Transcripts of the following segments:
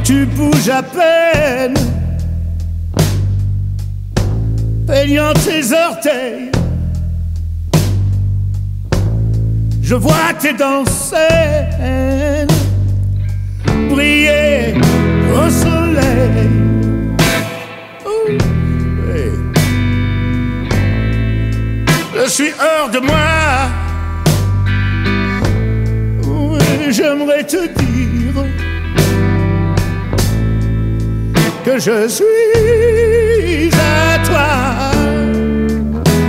tu bouges à peine, peignant tes orteils. Je vois tes dents saines briller au soleil. Je suis hors de moi. Oui, j'aimerais te dire que je suis à toi,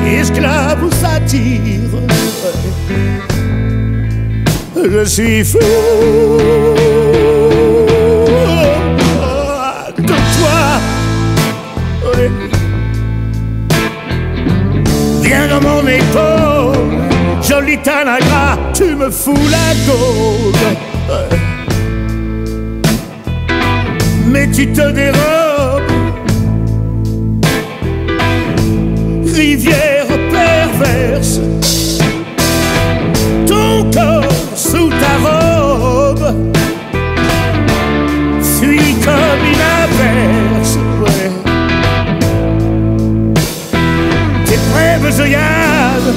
esclave ou satire. Je suis fou de toi. Oui. Viens dans mon épaule, joli tanagra, tu me fous la gaule. Mais tu te dérobes, rivière perverse, ton corps sous ta robe fuit comme une averse. Ouais. Tes brèves œillades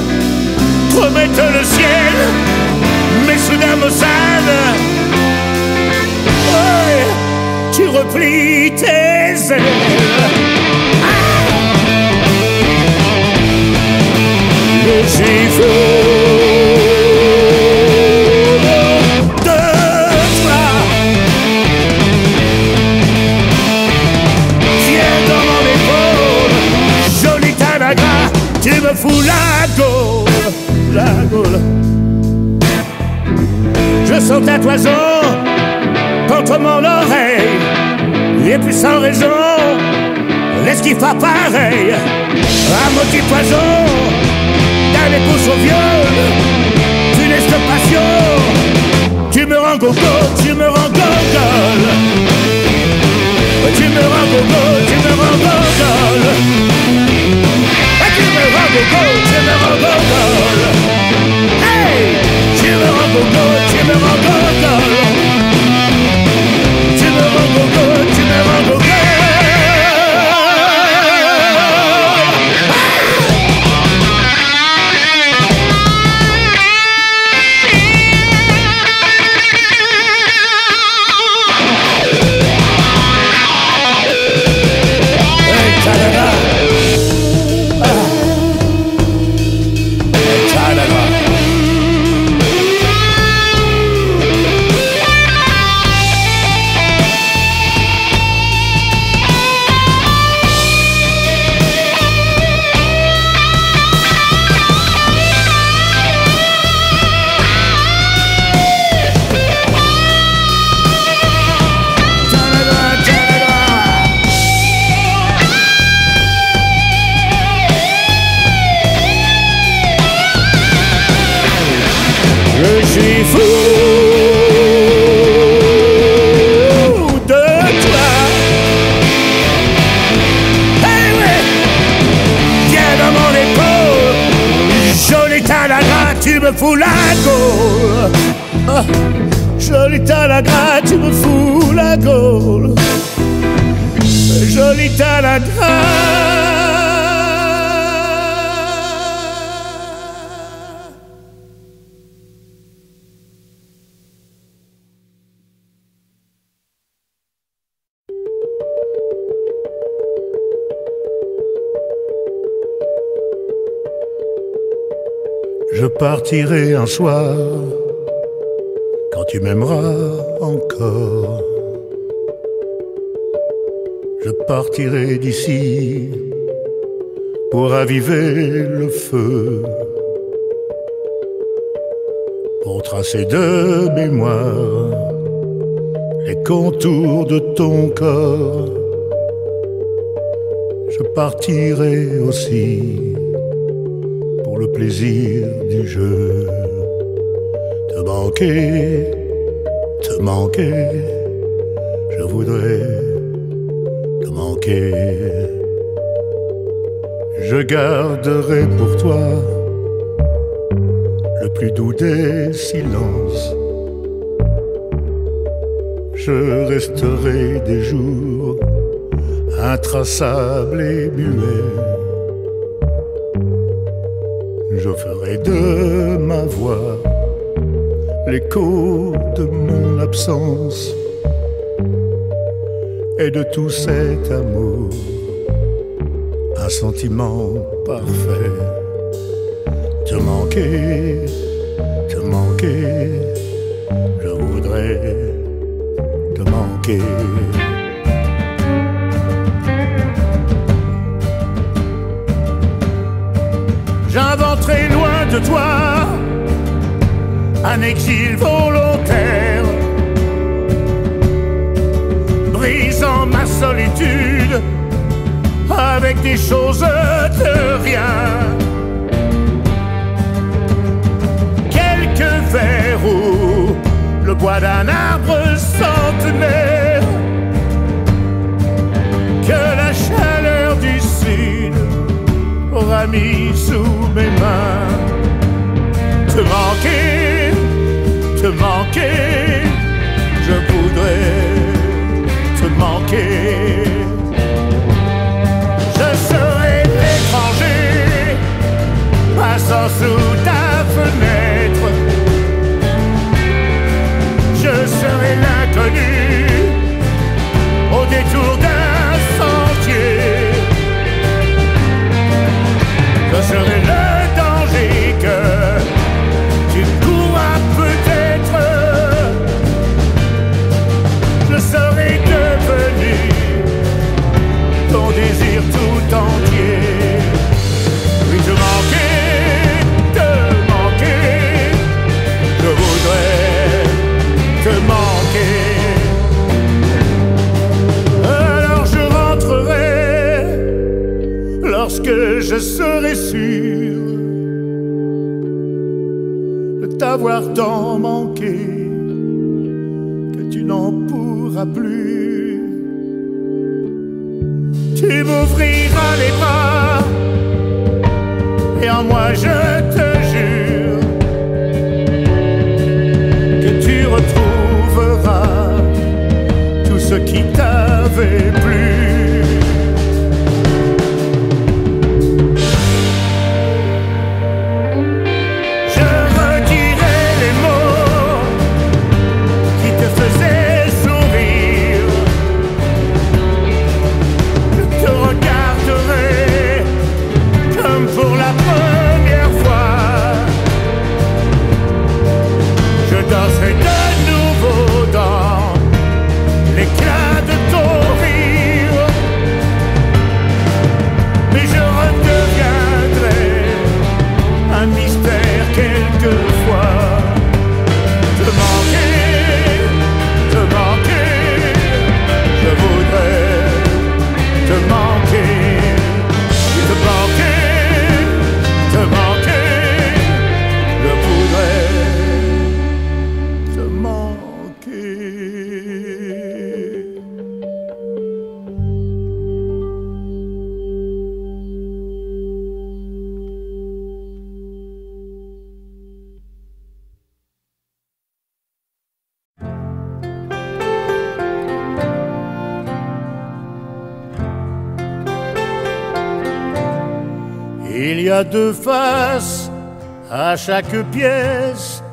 promettent le ciel, mais soudain maussade. Ouais. Tu replies tes ailes. Je suis fou de toi. Viens dans mon épaule, joli tanagra, tu me fous la gaule, la gaule. Je sens ta toison contre mon oreille, et puis sans raison, l'esquive pas pareil. Un motif poison, dans les pouces au viol, funeste passion. Tu me rends gogo, tu me rends gogol. Tu me rends gogo, tu me rends gogol. Tu me rends gogo, tu me rends gogol. Hey, tu me rends gogo, tu me rends gogol. Tu me rends gogo, tu me rends gogol. Je suis fou de toi. Hey, ouais. Viens dans mon épaule, joli tanagra, tu me fous la gaule. Ah, joli tanagra, tu me fous la gaule. Joli tanagra. Je partirai un soir, quand tu m'aimeras encore. Je partirai d'ici, pour raviver le feu, pour tracer de mémoire les contours de ton corps. Je partirai aussi, le plaisir du jeu, te manquer, je voudrais te manquer. Je garderai pour toi le plus doux des silences. je resterai des jours intraçable et muet. Je ferai de ma voix l'écho de mon absence et de tout cet amour, un sentiment parfait. Te manquer, je voudrais te manquer. J'inventerai loin de toi un exil volontaire, brisant ma solitude avec des choses de rien. Quelques vers ou le bois d'un arbre centenaire que la chaleur du sud aura mis sous mes mains. Te manquer, je voudrais te manquer. Je serai l'étranger passant sous ta fenêtre. Je serai l'inconnu au détour d'un sentier. Je serai le danger que tu courras peut-être. Je serai devenu ton désir tout entier. Oui, te manquer, je voudrais te manquer. Alors je rentrerai lorsque je serai sûr de t'avoir tant manqué que tu n'en pourras plus. Tu m'ouvriras les bras et en moi je te jure que tu retrouveras tout ce qui t'avait plu. Il y a deux faces à chaque pièce,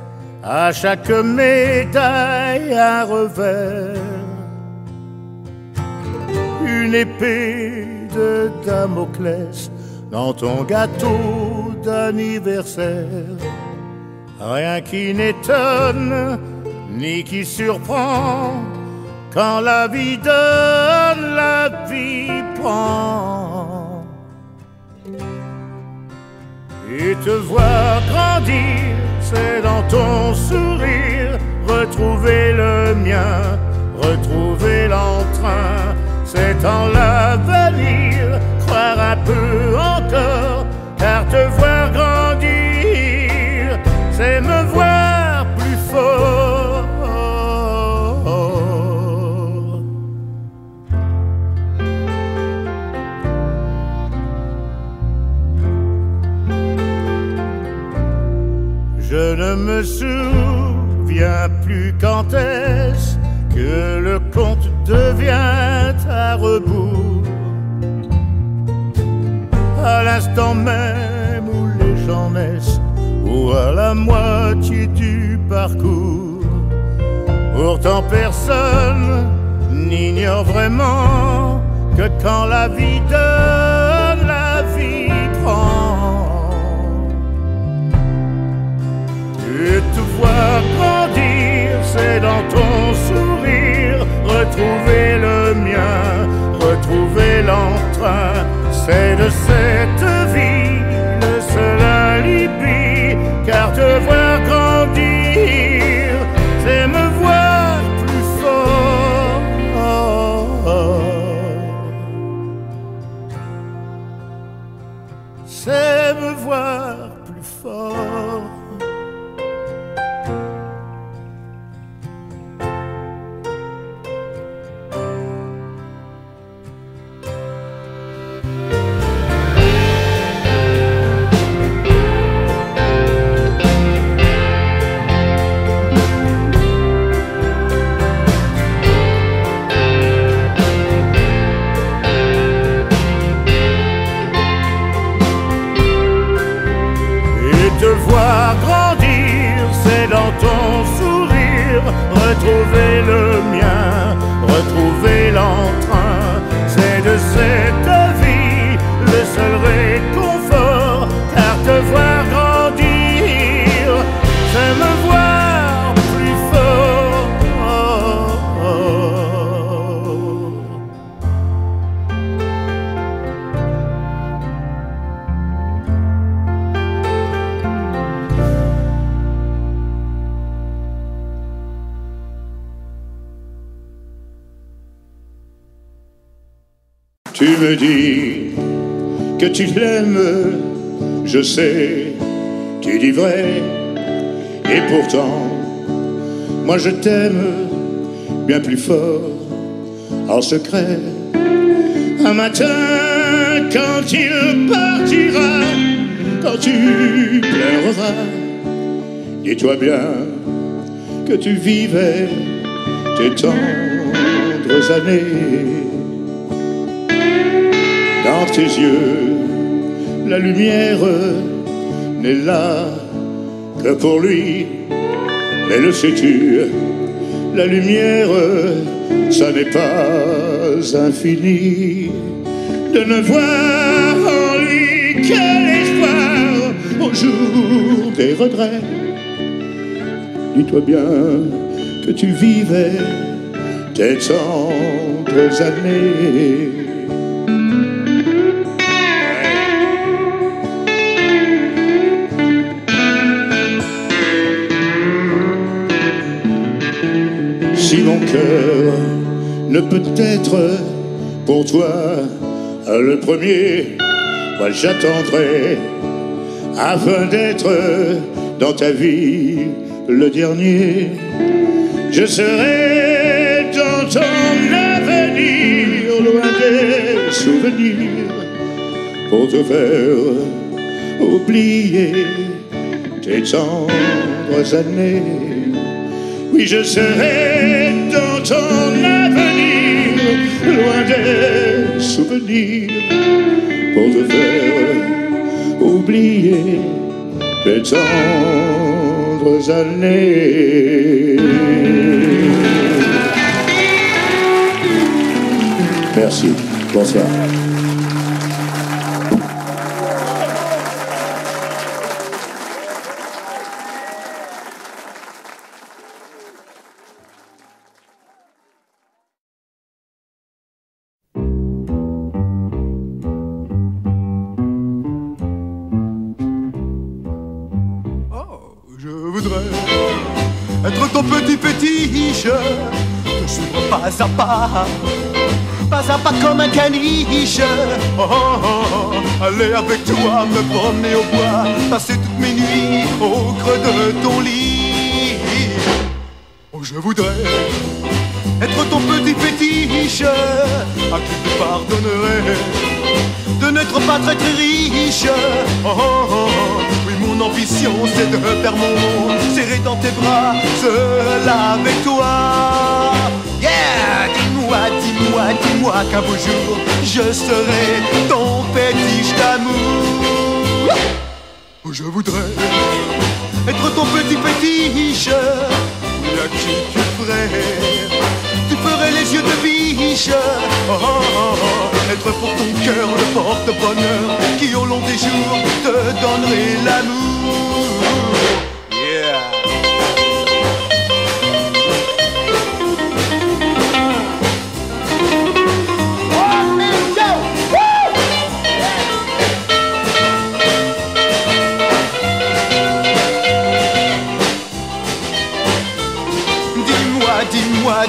à chaque médaille un revers. Une épée de Damoclès dans ton gâteau d'anniversaire. Rien qui n'étonne ni qui surprend quand la vie donne, la vie prend. Et te voir grandir, c'est dans ton sourire retrouver le mien, retrouver l'entrain. C'est en l'avenir croire un peu encore, car te voir grandir, c'est me voir plus fort. Je ne me souviens plus quand est-ce que le conte devient à rebours, à l'instant même où les gens naissent, ou à la moitié du parcours. Pourtant personne n'ignore vraiment que quand la vie donne, la vie prend. Et te voir grandir, c'est dans ton sourire retrouver le mien, retrouver l'entrain. C'est de cette vie le seul alibi, car te voir grandir, c'est me voir plus fort. C'est me voir plus fort. Te voir grandir, c'est dans ton sourire retrouver le mien, retrouver l'entrain. C'est de cette vie le seul réconfort, car te voir grandir, c'est me voir plus fort. Tu me dis que tu l'aimes, je sais, tu dis vrai, et pourtant, moi je t'aime bien plus fort, en secret. Un matin, quand il partira, quand tu pleureras, dis-toi bien que tu vivais tes tendres années. Dans tes yeux, la lumière n'est là que pour lui. Mais le sais-tu, la lumière, ça n'est pas infini. De ne voir en lui que l'espoir au jour des regrets. Dis-toi bien que tu vivais tes tendres années. Si mon cœur ne peut être pour toi le premier, moi j'attendrai afin d'être dans ta vie le dernier. Je serai dans ton avenir, loin des souvenirs, pour te faire oublier tes tendres années. Oui, je serai dans ton avenir, loin des souvenirs, pour te faire oublier tes tendres années. Merci, bonsoir. Je voudrais être ton petit fétiche, te suivre pas à pas comme un caniche. Oh, oh, oh, aller avec toi, me promener au bois, passer toutes mes nuits au creux de ton lit. Oh, je voudrais être ton petit fétiche, à qui tu pardonnerais de n'être pas très très riche. Oh, oh, oh. Oui, mon ambition c'est de faire mon monde serré dans tes bras, seul avec toi. dis-moi qu'un beau jour je serai ton fétiche d'amour. Oh, je voudrais être ton petit fétiche, à qui tu ferais les yeux de biche. Oh, oh, oh, être pour ton cœur le porte-bonheur qui au long des jours te donnerait l'amour. Yeah.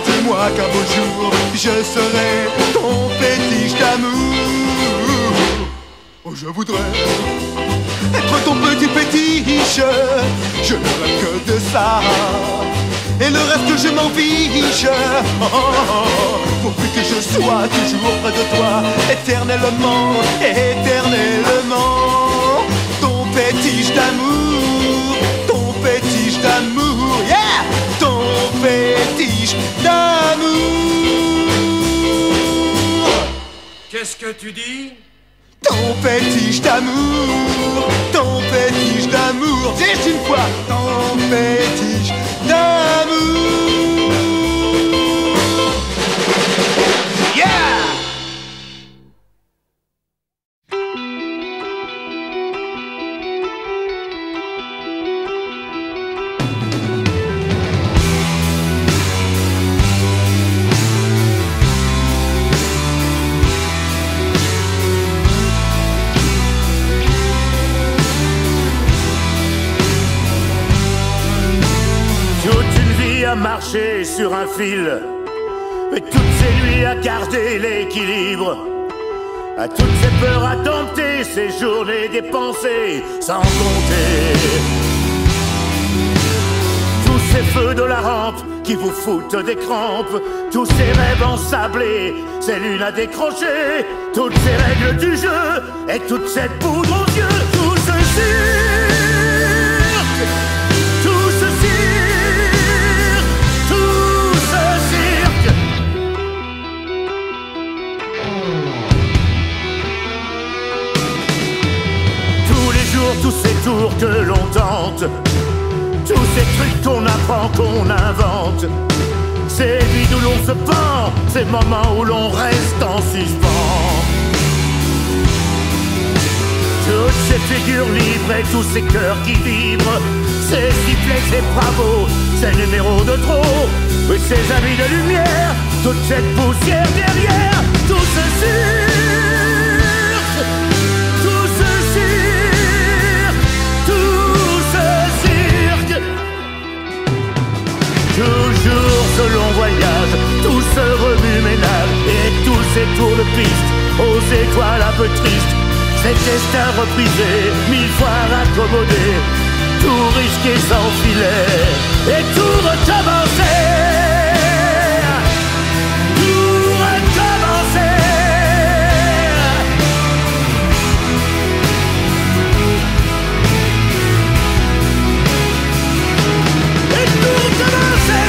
Dis-moi qu'un beau jour je serai ton fétiche d'amour. Oh, je voudrais être ton petit fétiche, je ne rêve que de ça, et le reste je m'en fiche. Oh, oh, oh, pourvu que je sois toujours près de toi, éternellement, éternellement. Ton fétiche d'amour, ton fétiche d'amour, yeah! Ton fétiche d'amour. Qu'est-ce que tu dis? Ton fétiche d'amour, ton fétiche d'amour. Dis une fois, ton fétiche d'amour. Yeah! À marcher sur un fil, et toutes ces nuits à garder l'équilibre, à toutes ces peurs à dompter, ces journées dépensées sans compter, tous ces feux de la rampe qui vous foutent des crampes, tous ces rêves ensablés, ces lunes à décrocher, toutes ces règles du jeu et toute cette poudre aux yeux, tout ce cirque, tout ce cirque. Tous ces tours que l'on tente, tous ces trucs qu'on apprend, qu'on invente, ces vies où l'on se pend, ces moments où l'on reste en suspens, toutes ces figures libres et tous ces cœurs qui vibrent, ces sifflets, ces bravos, ces numéros de trop, et ces amis de lumière, toute cette poussière derrière, tout ce cirque, tout ce cirque, tout ce cirque. Toujours ce long voyage, tout ce remue-ménage et tous ces tours de piste aux étoiles un peu tristes, ces destins reprisés, 1000 fois raccommodés, tout risqué sans filet et tout recommencer. Tout recommencer. Et tout recommencer.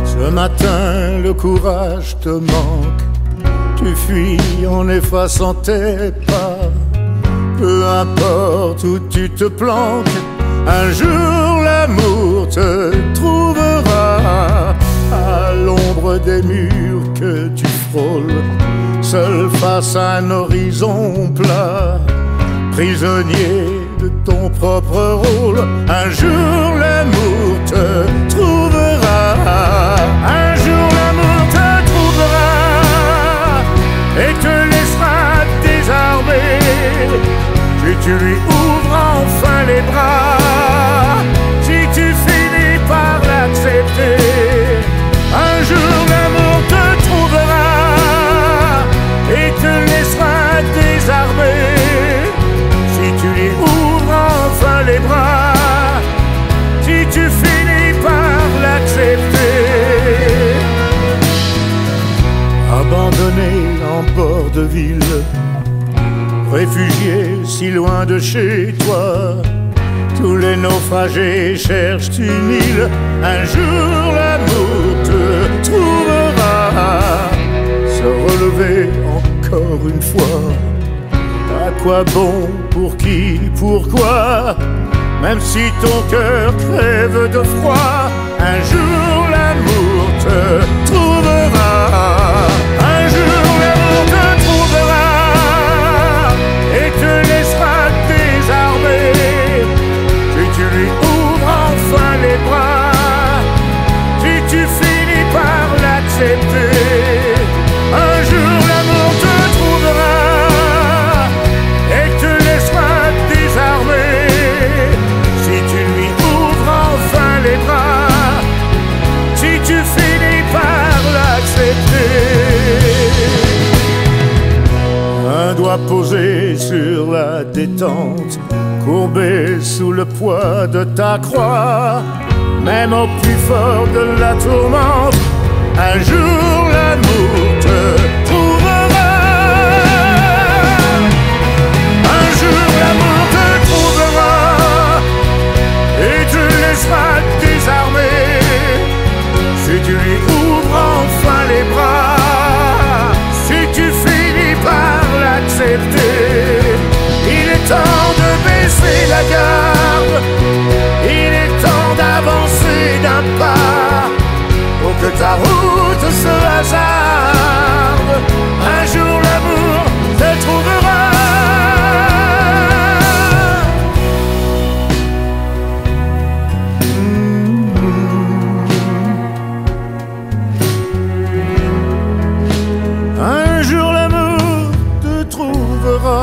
Ce matin, le courage te manque, tu fuis en effaçant tes pas. Peu importe où tu te planques, un jour la l'amour te trouvera à l'ombre des murs que tu frôles, seul face à un horizon plat, prisonnier de ton propre rôle. Un jour l'amour te trouvera, un jour l'amour te trouvera et te laissera désarmé si tu lui ouvres enfin les bras, si tu finis par l'accepter. Un jour l'amour te trouvera et te laissera désarmé si tu lui ouvres enfin les bras, si tu finis par l'accepter. Abandonné en bord de ville, réfugié si loin de chez toi, tous les naufragés cherchent une île. Un jour l'amour te trouvera, se relever encore une fois. À quoi bon, pour qui, pourquoi, même si ton cœur crève de froid, un jour l'amour te trouvera, un jour l'amour te trouvera et te laissera désarmé si tu lui ouvres enfin les bras, si tu finis par l'accepter. Un jour l'amour te trouvera et te laissera désarmé si tu lui ouvres enfin les bras, si tu finis par l'accepter. Un doigt posé sur la détente, courbé sous le poids de ta croix, même au plus fort de la tourmente, un jour l'amour te trouvera. Un jour l'amour te trouvera et te laissera désarmé si tu lui ouvres enfin les bras, si tu finis par l'accepter. Il est temps de baisser la garde, il est temps d'avancer d'un pas pour que ta route se hasarde. Un jour l'amour te trouvera. Un jour l'amour te trouvera.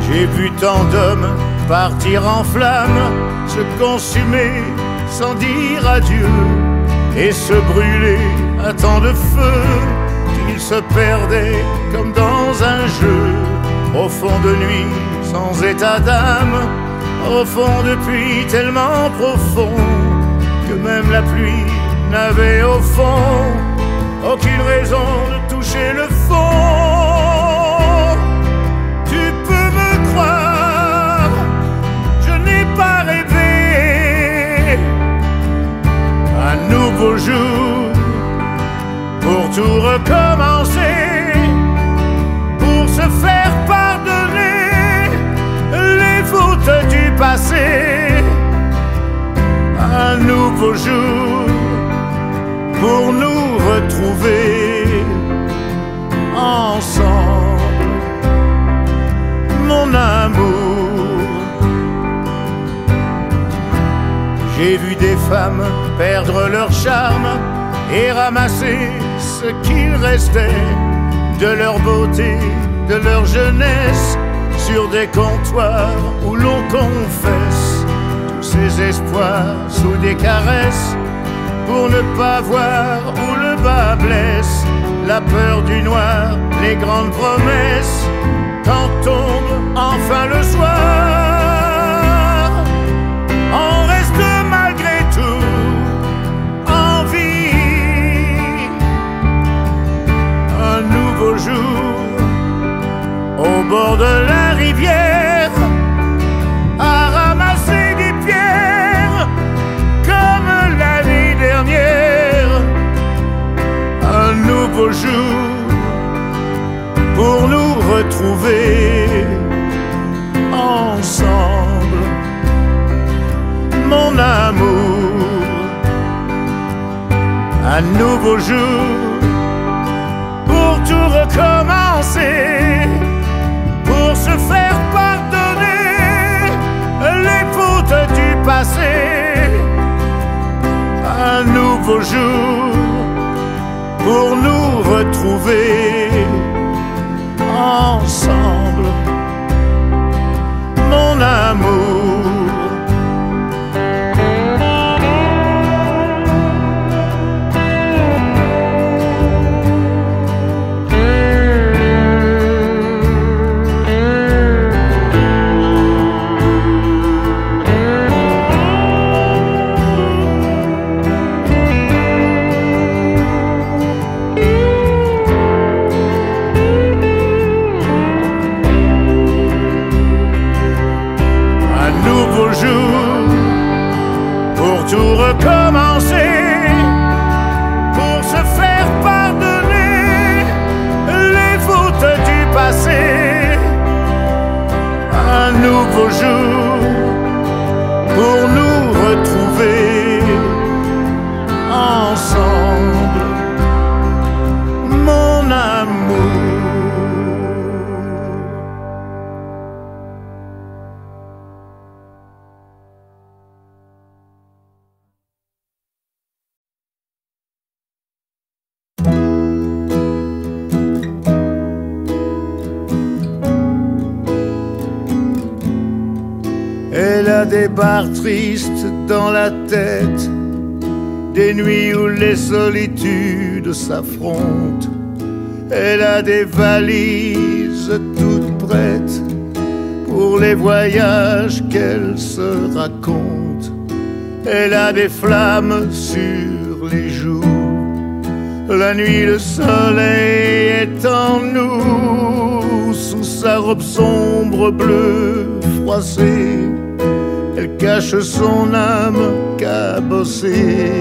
J'ai vu tant d'hommes partir en flammes, se consumer sans dire adieu, et se brûler à tant de feu qu'ils se perdaient comme dans un jeu, au fond de nuit sans état d'âme, au fond de puits tellement profond que même la pluie n'avait au fond aucune raison de toucher le fond. Pas rêver un nouveau jour pour tout recommencer, pour se faire pardonner les fautes du passé. Un nouveau jour pour nous retrouver ensemble, mon amour. J'ai vu des femmes perdre leur charme et ramasser ce qu'il restait de leur beauté, de leur jeunesse, sur des comptoirs où l'on confesse tous ces espoirs sous des caresses, pour ne pas voir où le bas blesse, la peur du noir, les grandes promesses, quand tombe enfin le soir. On reste malgré tout en vie, un nouveau jour pour tout recommencer, pour se faire pardonner les fautes du passé. Un nouveau jour pour nous retrouver ensemble, mon amour. Tout recommencer, pour se faire pardonner les fautes du passé. Un nouveau jour pour nous retrouver ensemble, mon amour. Elle a des bars tristes dans la tête, des nuits où les solitudes s'affrontent. Elle a des valises toutes prêtes pour les voyages qu'elle se raconte. Elle a des flammes sur les joues, la nuit le soleil est en nous. Sous sa robe sombre bleue froissée, elle cache son âme cabossée.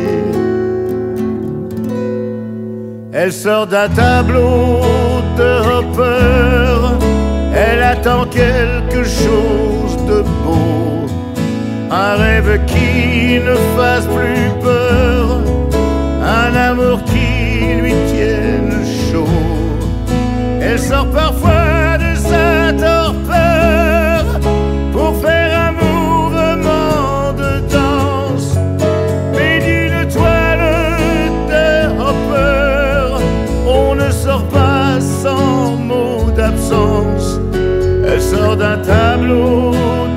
Elle sort d'un tableau de Hopper, elle attend quelque chose de beau, un rêve qui ne fasse plus peur, un amour qui lui tienne chaud. Elle sort parfois de sa torpeur pour faire un mouvement de danse, mais d'une toile de Hopper, on ne sort pas sans mot d'absence. Elle sort d'un tableau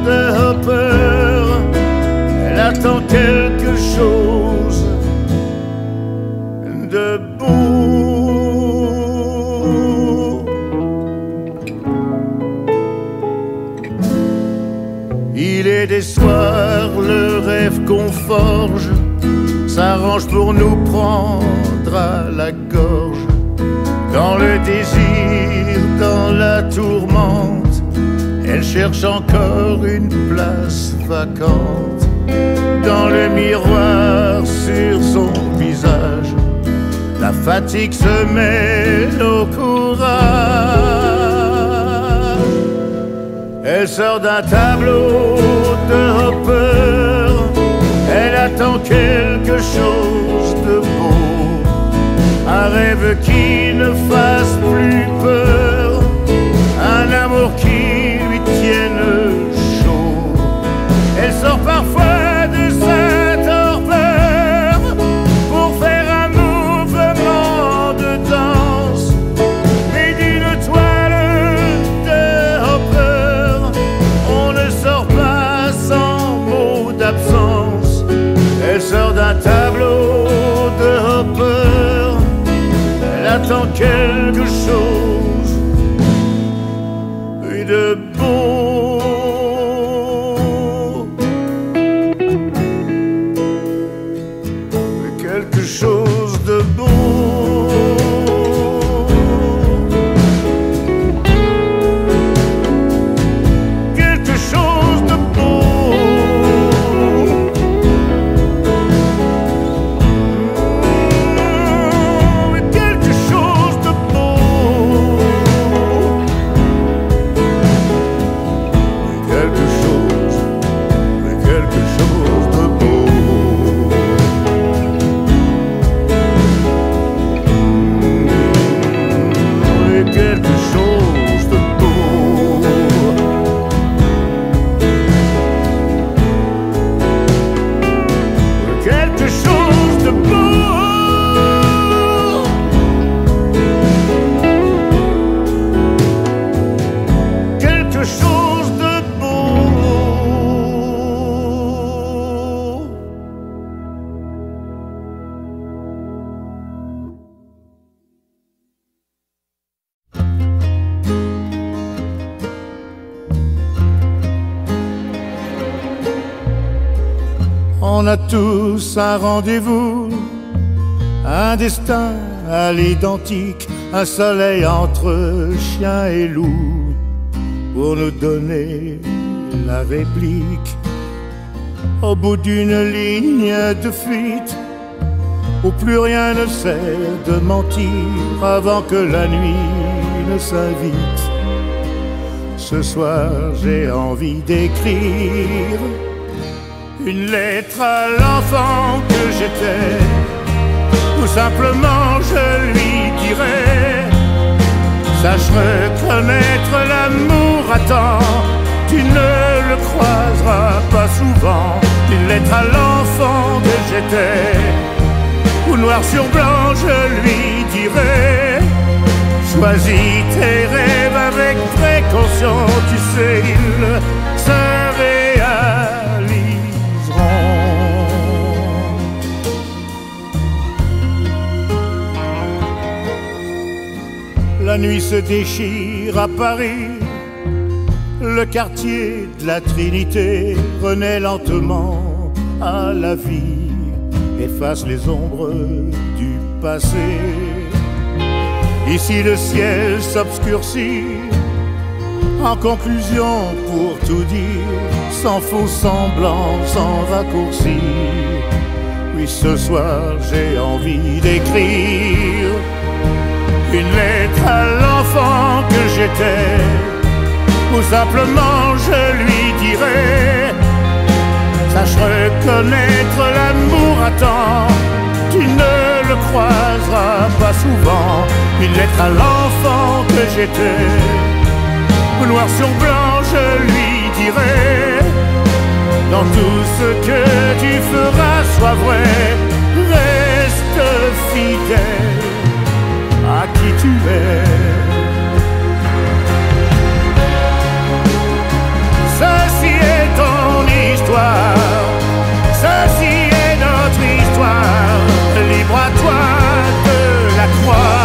de Hopper, elle attend quelque chose de beau. Il est des soirs, le rêve qu'on forge s'arrange pour nous prendre à la gorge. Dans le désir, dans la tourmente, elle cherche encore une place vacante. Dans le miroir sur son visage, la fatigue se mêle au courage. Elle sort d'un tableau de Hopper, elle attend quelque chose de beau, un rêve qui ne fasse plus peur, un amour qui lui tienne chaud. Elle sort parfois de sa torpeur pour faire un mouvement de danse, mais d'une toile de Hopper, on ne sort pas sans mot d'absence. Elle sort d'un tableau de Hopper, elle attend quelque chose de beau. On a tous un rendez-vous, un destin à l'identique, un soleil entre chien et loup, pour nous donner la réplique. Au bout d'une ligne de fuite, où plus rien ne sert de mentir, avant que la nuit ne s'invite. Ce soir j'ai envie d'écrire une lettre à l'enfant que j'étais, ou simplement je lui dirais: sache reconnaître l'amour à temps, tu ne le croiseras pas souvent. Une lettre à l'enfant que j'étais, où noir sur blanc je lui dirais: choisis tes rêves avec précaution, tu sais ils se réaliseront. La nuit se déchire à Paris, le quartier de la Trinité renaît lentement à la vie, efface les ombres du passé. Ici le ciel s'obscurcit, en conclusion pour tout dire, sans faux semblant, sans raccourci. Oui, ce soir j'ai envie d'écrire une lettre à l'enfant que j'étais, ou simplement je lui dirais: sache reconnaître l'amour à temps, tu ne le croiseras pas souvent. Une lettre à l'enfant que j'étais, noir sur blanc je lui dirais: dans tout ce que tu feras, sois vrai, reste fidèle à qui tu es. Ceci est ton histoire, ceci est notre histoire, libre à toi de la croire.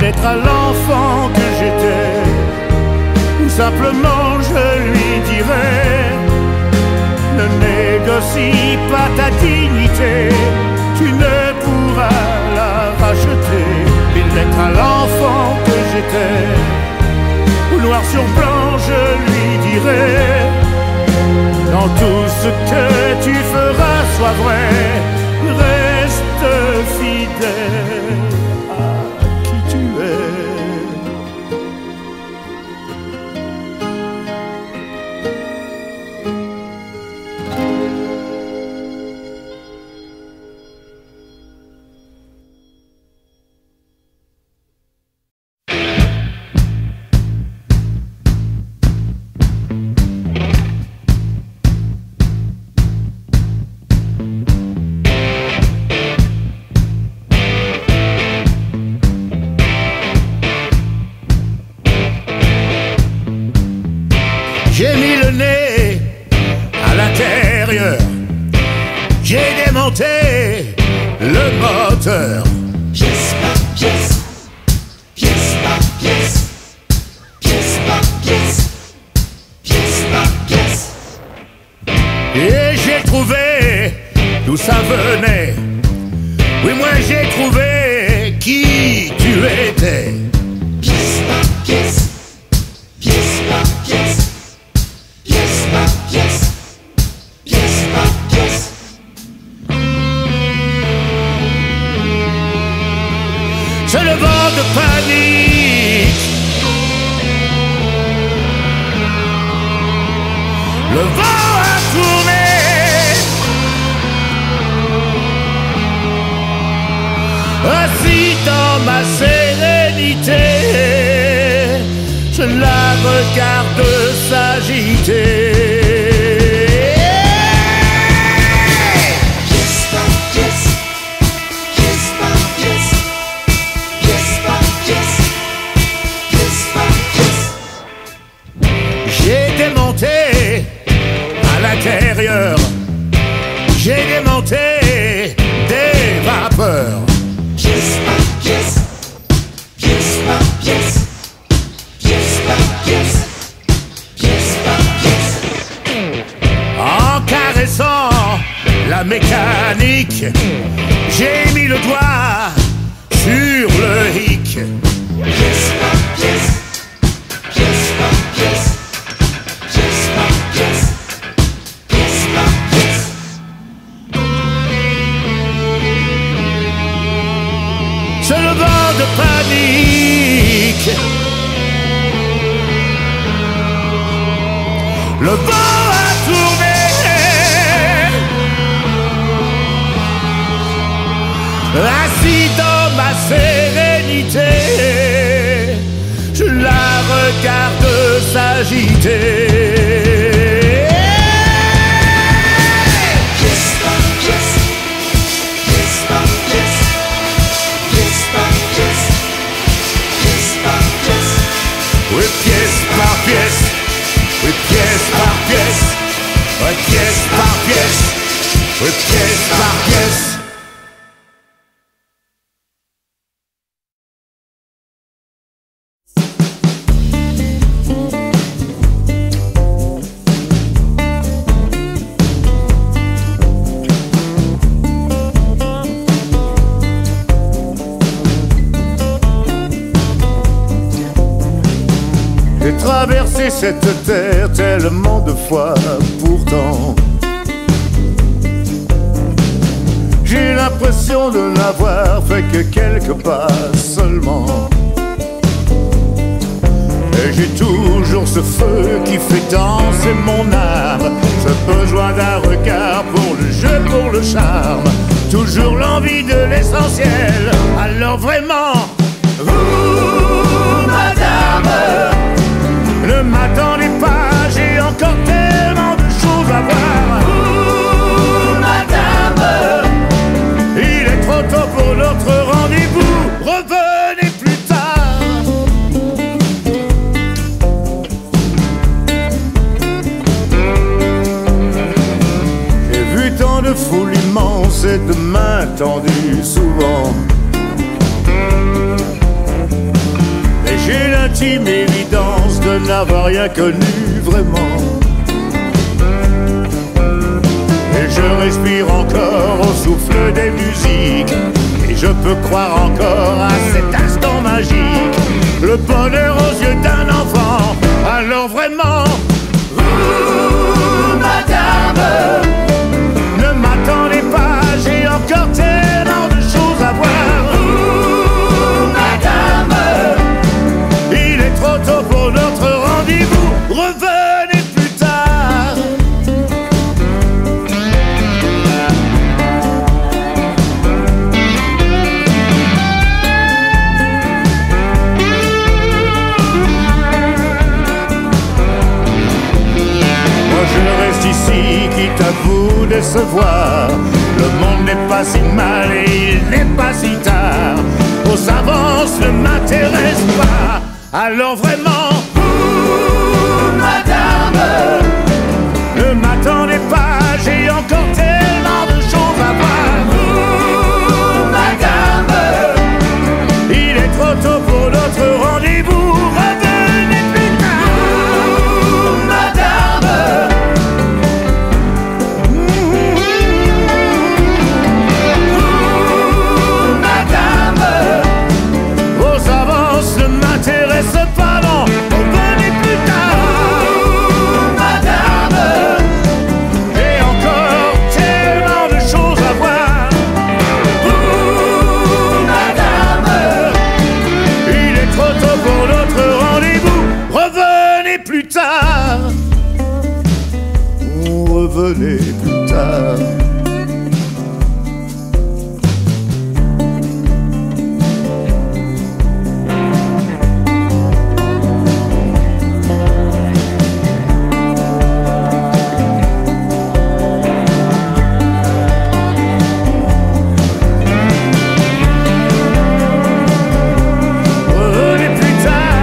Lettre à l'enfant que j'étais, ou simplement je lui dirais: ne négocie pas ta dignité, tu ne pourras la racheter. Une lettre à l'enfant que j'étais, ou noir sur blanc je lui dirais: dans tout ce que tu feras, sois vrai, reste fidèle à qui tu es. J'ai mis le nez à l'intérieur, j'ai démonté le moteur. Pièce par pièce, pièce par pièce, pièce par pièce, pièce par pièce. Et j'ai trouvé d'où ça venait. Oui, moi j'ai trouvé qui tu étais. Pièce par pièce, pièce par pièce, pièce par pièce, pièce par pièce. C'est le vent de panique, le vent a tourné. Assis dans ma sérénité, je la regarde s'agiter. Pièce par pièce, pièce par pièce, pièce par pièce, pièce par pièce. l'intérieur, j'ai démonté des vapeurs. Pièce par pièce, pièce par pièce, pièce par pièce, pièce par pièce. En caressant la mécanique, j'ai mis le doigt sur le hic. Pièce par pièce, pièce par pièce, pièce par pièce, pièce par pièce. C'est le vent de panique, le vent a tourné, assis dans ma sérénité, je la regarde s'agiter. Pièce par pièce, pièce par pièce, pièce par pièce, pièce par pièce. Oui, pièce par pièce, oui, pièce par pièce, oui, pièce par pièce, oui, pièce par pièce. J'ai traversé cette terre tellement de fois, pourtant j'ai l'impression de n'avoir fait que quelques pas seulement. Et j'ai toujours ce feu qui fait danser mon âme, ce besoin d'un regard pour le jeu, pour le charme, toujours l'envie de l'essentiel. Alors vraiment, vous, madame, ne m'attendez pas, j'ai encore tellement de choses à voir. Ouh, madame, il est trop tôt pour notre rendez-vous, revenez plus tard. J'ai vu tant de foule immense et de mains tendues souvent, et j'ai l'intime évidence de n'avoir rien connu vraiment. Et je respire encore au souffle des musiques, et je peux croire encore à cet instant magique, le bonheur aux yeux d'un enfant. Alors vraiment, vous, madame, ne m'attendez pas, j'ai encore tellement de choses à voir. Vous, madame, il est trop tôt pour notre rendez-vous, revenez plus tard. Moi je reste ici, quitte à vous décevoir. Le monde n'est pas si mal et il n'est pas si tard. Vos avances ne m'intéressent pas. Alors vraiment, vous, madame, ne m'attendez pas, j'ai encore tellement de choses à voir. Vous, madame, il est trop tôt pour notre rendez-vous, revenez plus tard. Vous, madame, vous, madame, vos avances ne m'intéressent pas, non, revenez plus tard. Madame, j'ai encore tellement de choses à voir. Madame, il est trop tôt pour notre rendez-vous, revenez plus tard. Revenez plus tard. Revenez plus tard.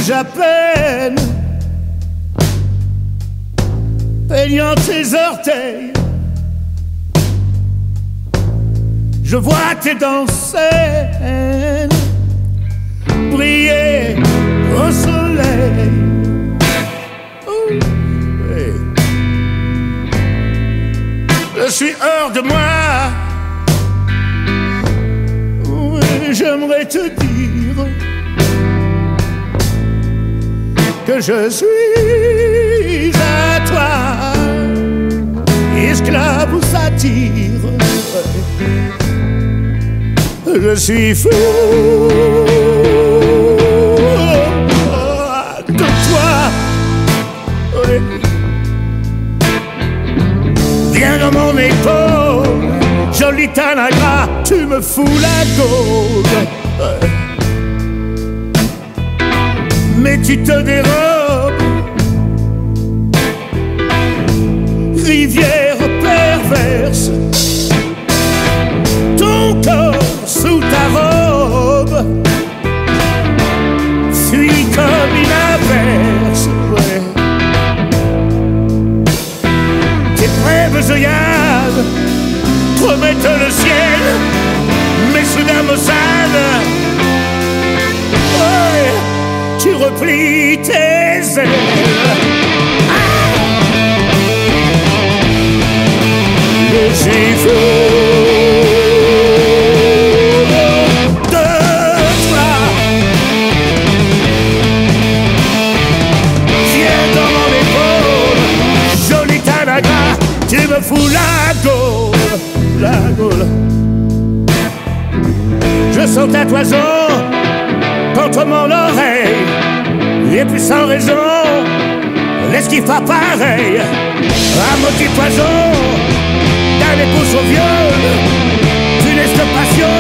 bouge à peine, peignant tes orteils. Je vois tes dents saines briller au soleil. Oui. Je suis hors de moi. Oui, j'aimerais te dire que je suis à toi, esclave ou satire. Je suis fou de toi. Oui. Viens dans mon épaule, joli tanagra, tu me fous la gaule. Mais tu te dérobes, rivière perverse, ton corps sous ta robe fuit comme une averse. Ouais. Tes brèves œillades promettent le ciel, mais soudain maussade. Ouais. Tu replies tes ailes. Je suis fou de toi. Viens dans mon épaule, joli tanagra, tu me fous la gaule, la gaule. Je sens ta toison contre mon oreille, et puis sans raison, l'esquive pas pareil. À moitié poison, dans les pouces au viol, funeste passion.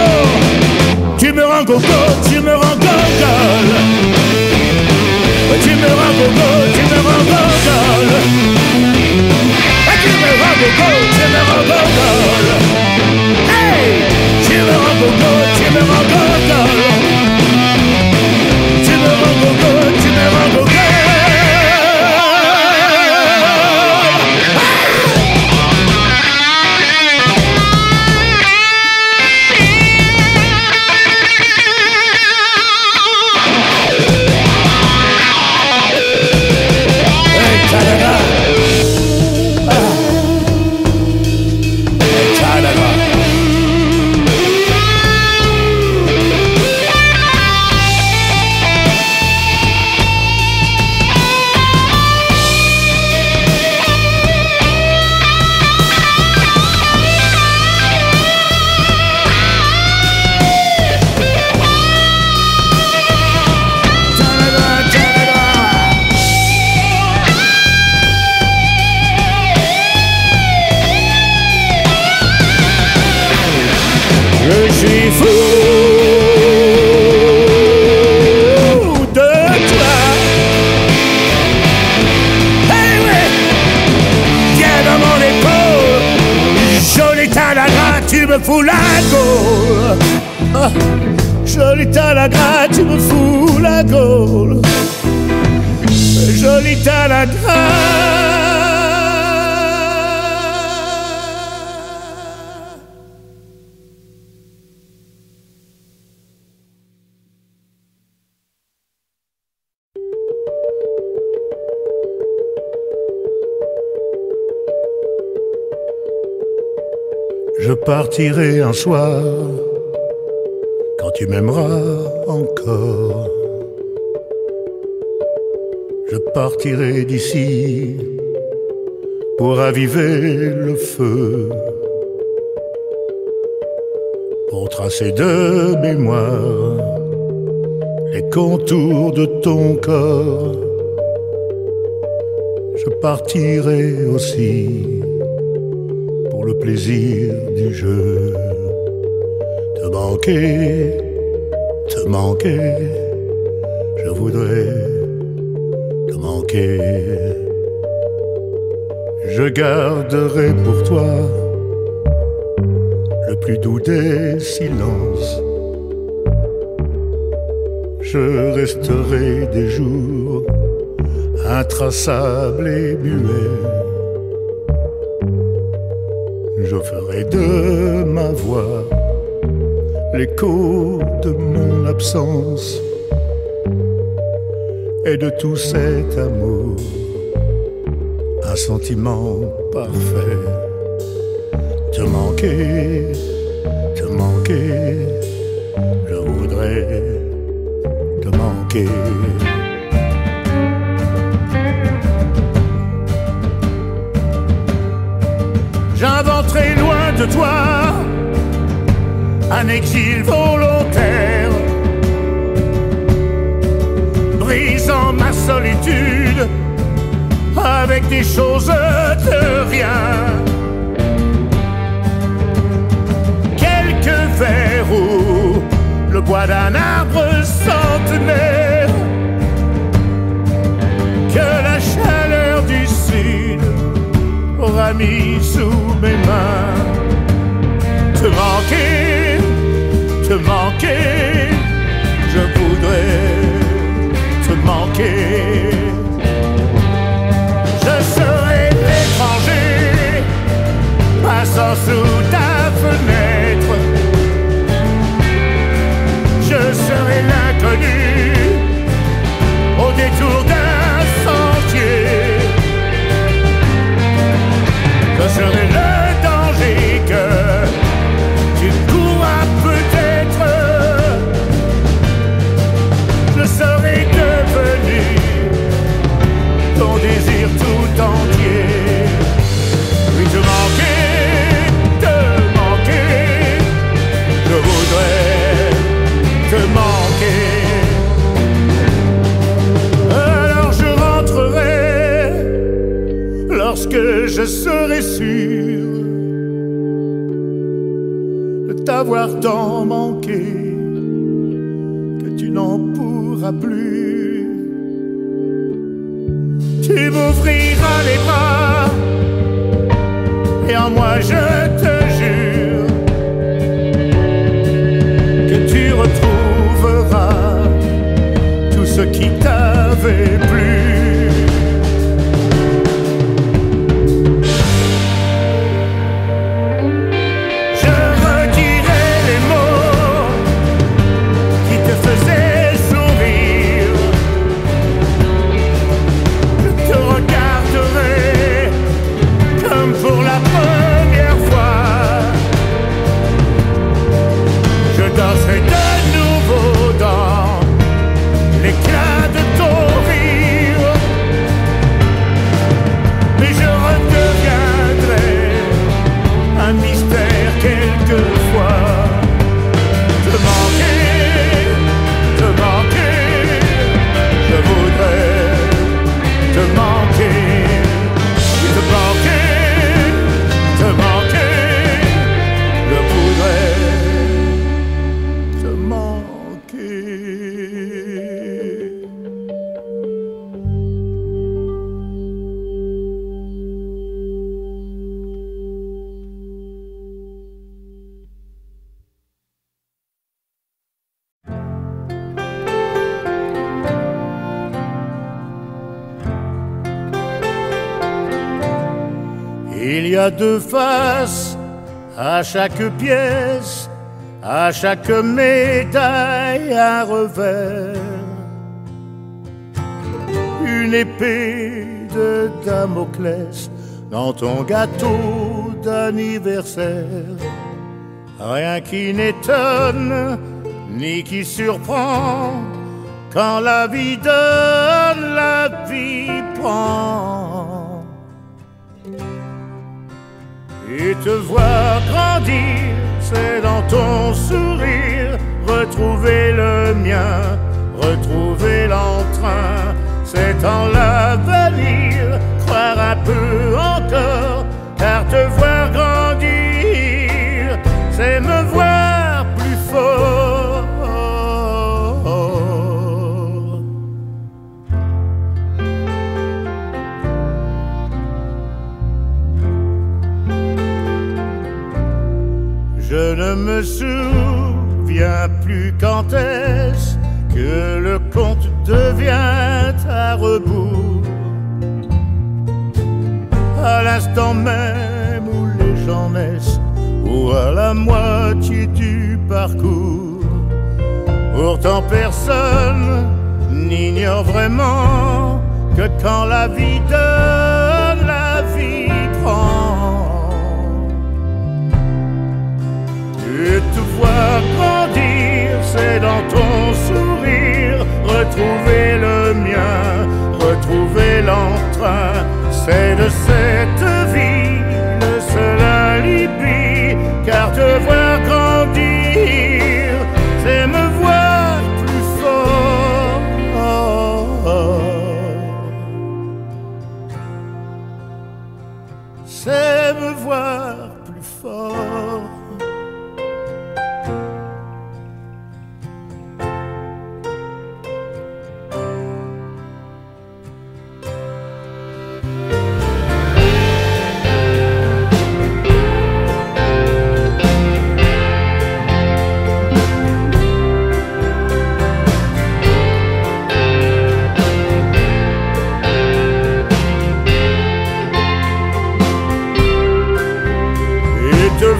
Tu me rends gogo, tu me rends gogol. Tu me rends gogo, tu me rends gogol. Tu me rends gogo, tu me rends gogol. Hey, tu me rends gogo, tu me rends gogol. Tu me rends gogo, tu me rends gogol. Je suis fou de toi. Hey, ouais. Viens dans mon épaule, joli tanagra, tu me fous la gaule. Oh, joli tanagra, tu me fous la gaule. Joli tanagra. Je partirai un soir, quand tu m'aimeras encore. Je partirai d'ici, pour raviver le feu, pour tracer de mémoire les contours de ton corps. Je partirai aussi, le plaisir du jeu, te manquer, je voudrais te manquer. Je garderai pour toi le plus doux des silences. je resterai des jours intraçable et muet. Je ferai de ma voix l'écho de mon absence et de tout cet amour, un sentiment parfait. Te manquer, je voudrais te manquer. J'inventerai loin de toi un exil volontaire, brisant ma solitude avec des choses de rien. Quelques vers ou le bois d'un arbre centenaire que la chaleur du sud aura mis sous mes mains. Te manquer, je voudrais te manquer. Je serai l'étranger passant sous ta fenêtre. Je serai l'inconnu au détour d'un sentier. Je serai le danger que tu courras peut-être. Je serai devenu ton désir tout entier. Oui, te manquer, je voudrais te manquer. Alors je rentrerai lorsque je serai sûr de t'avoir tant manqué que tu n'en pourras plus. Tu m'ouvriras les bras et en moi je te jure que tu retrouveras tout ce qui t'avait plu. Il y a deux faces à chaque pièce, à chaque médaille un revers. Une épée de Damoclès dans ton gâteau d'anniversaire. Rien qui n'étonne ni qui surprend quand la vie donne, la vie prend. Et te voir grandir, c'est dans ton sourire retrouver le mien, retrouver l'entrain. C'est en l'avenir croire un peu encore, car te voir grandir, c'est me voir plus fort. Je ne me souviens plus quand est-ce que le conte devient à rebours. À l'instant même où les gens naissent, ou à la moitié du parcours. Pourtant personne n'ignore vraiment que quand la vie donne, la vie prend. Et te voir grandir, c'est dans ton sourire retrouver le mien, retrouver l'entrain. C'est de cette vie le seul alibi, car te voir grandir, c'est me voir plus fort. C'est me voir plus fort.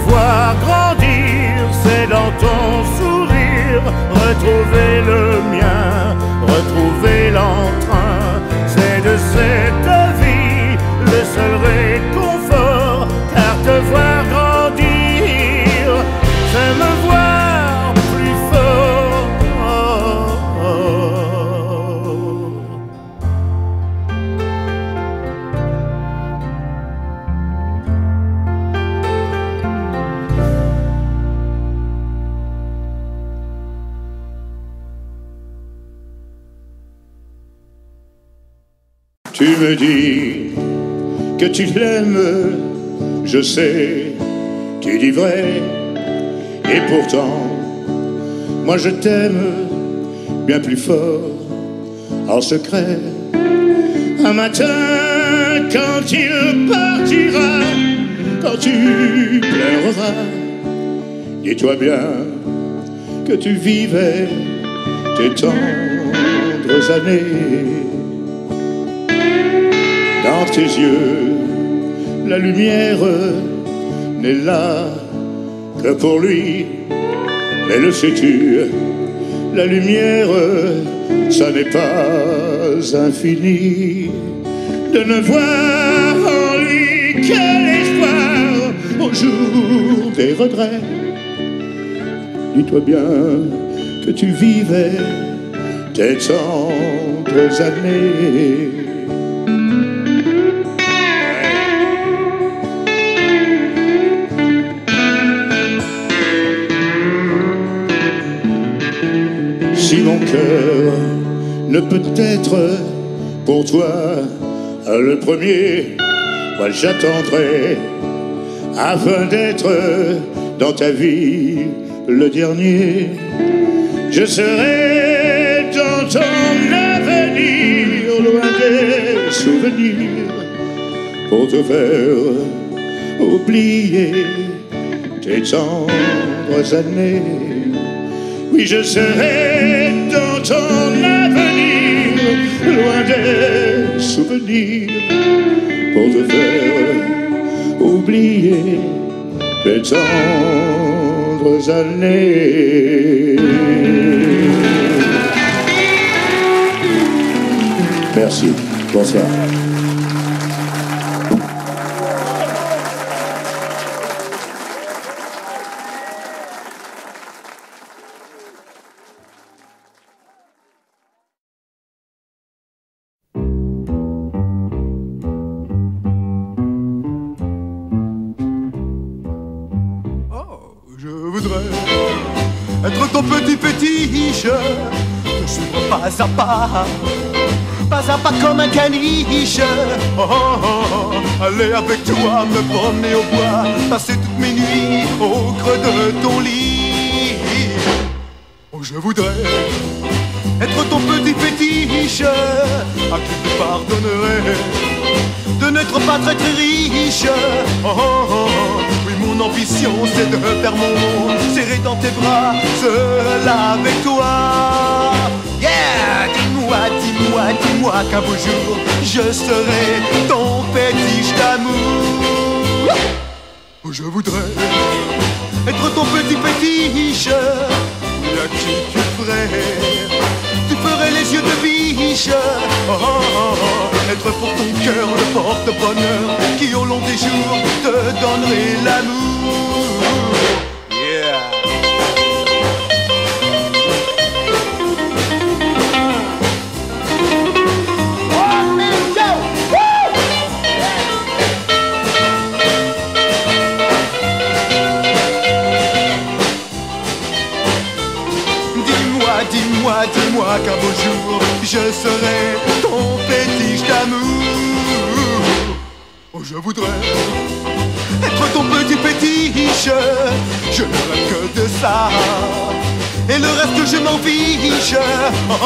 Voir grandir, c'est dans ton sourire retrouver le mien, retrouver l'entrain. C'est de cette vie le seul réconfort, car te voir grandir, c'est me voir plus fort. Tu me dis que tu l'aimes, je sais, tu dis vrai, et pourtant, moi je t'aime bien plus fort, en secret. Un matin, quand il partira, quand tu pleureras, dis-toi bien que tu vivais tes tendres années. Dans tes yeux, la lumière n'est là que pour lui. Mais le sais-tu, la lumière, ça n'est pas infini. De ne voir en lui que l'espoir au jour des regrets. Dis-toi bien que tu vivais tes tendres années. Si mon cœur ne peut être pour toi le premier, moi j'attendrai afin d'être dans ta vie le dernier. Je serai dans ton avenir, loin des souvenirs, pour te faire oublier tes tendres années. Oui, je serai dans ton avenir, loin des souvenirs, pour te faire oublier tes tendres années. Merci, bonsoir. Être ton petit fétiche, te suivre pas à pas comme un caniche. Oh, oh, oh, aller avec toi, me promener au bois, passer toutes mes nuits au creux de ton lit. Oh, je voudrais être ton petit fétiche, à qui tu pardonnerais de n'être pas très très riche. Oh, oh, oh, oui, mon Mon ambition c'est de faire mon monde serré dans tes bras, seul avec toi. Yeah! Dis-moi, dis-moi, dis-moi qu'un beau jour je serai ton fétiche d'amour. Je voudrais être ton petit fétiche, et à qui tu ferais les yeux de biche. Oh, oh, oh. Être pour ton cœur le porte-bonheur qui au long des jours te donnerait l'amour. Yeah. Dis-moi, dis-moi qu'un beau jour je serai ton fétiche d'amour. Oh, je voudrais être ton petit fétiche, je ne rêve que de ça, et le reste je m'en fiche. Oh, oh, oh,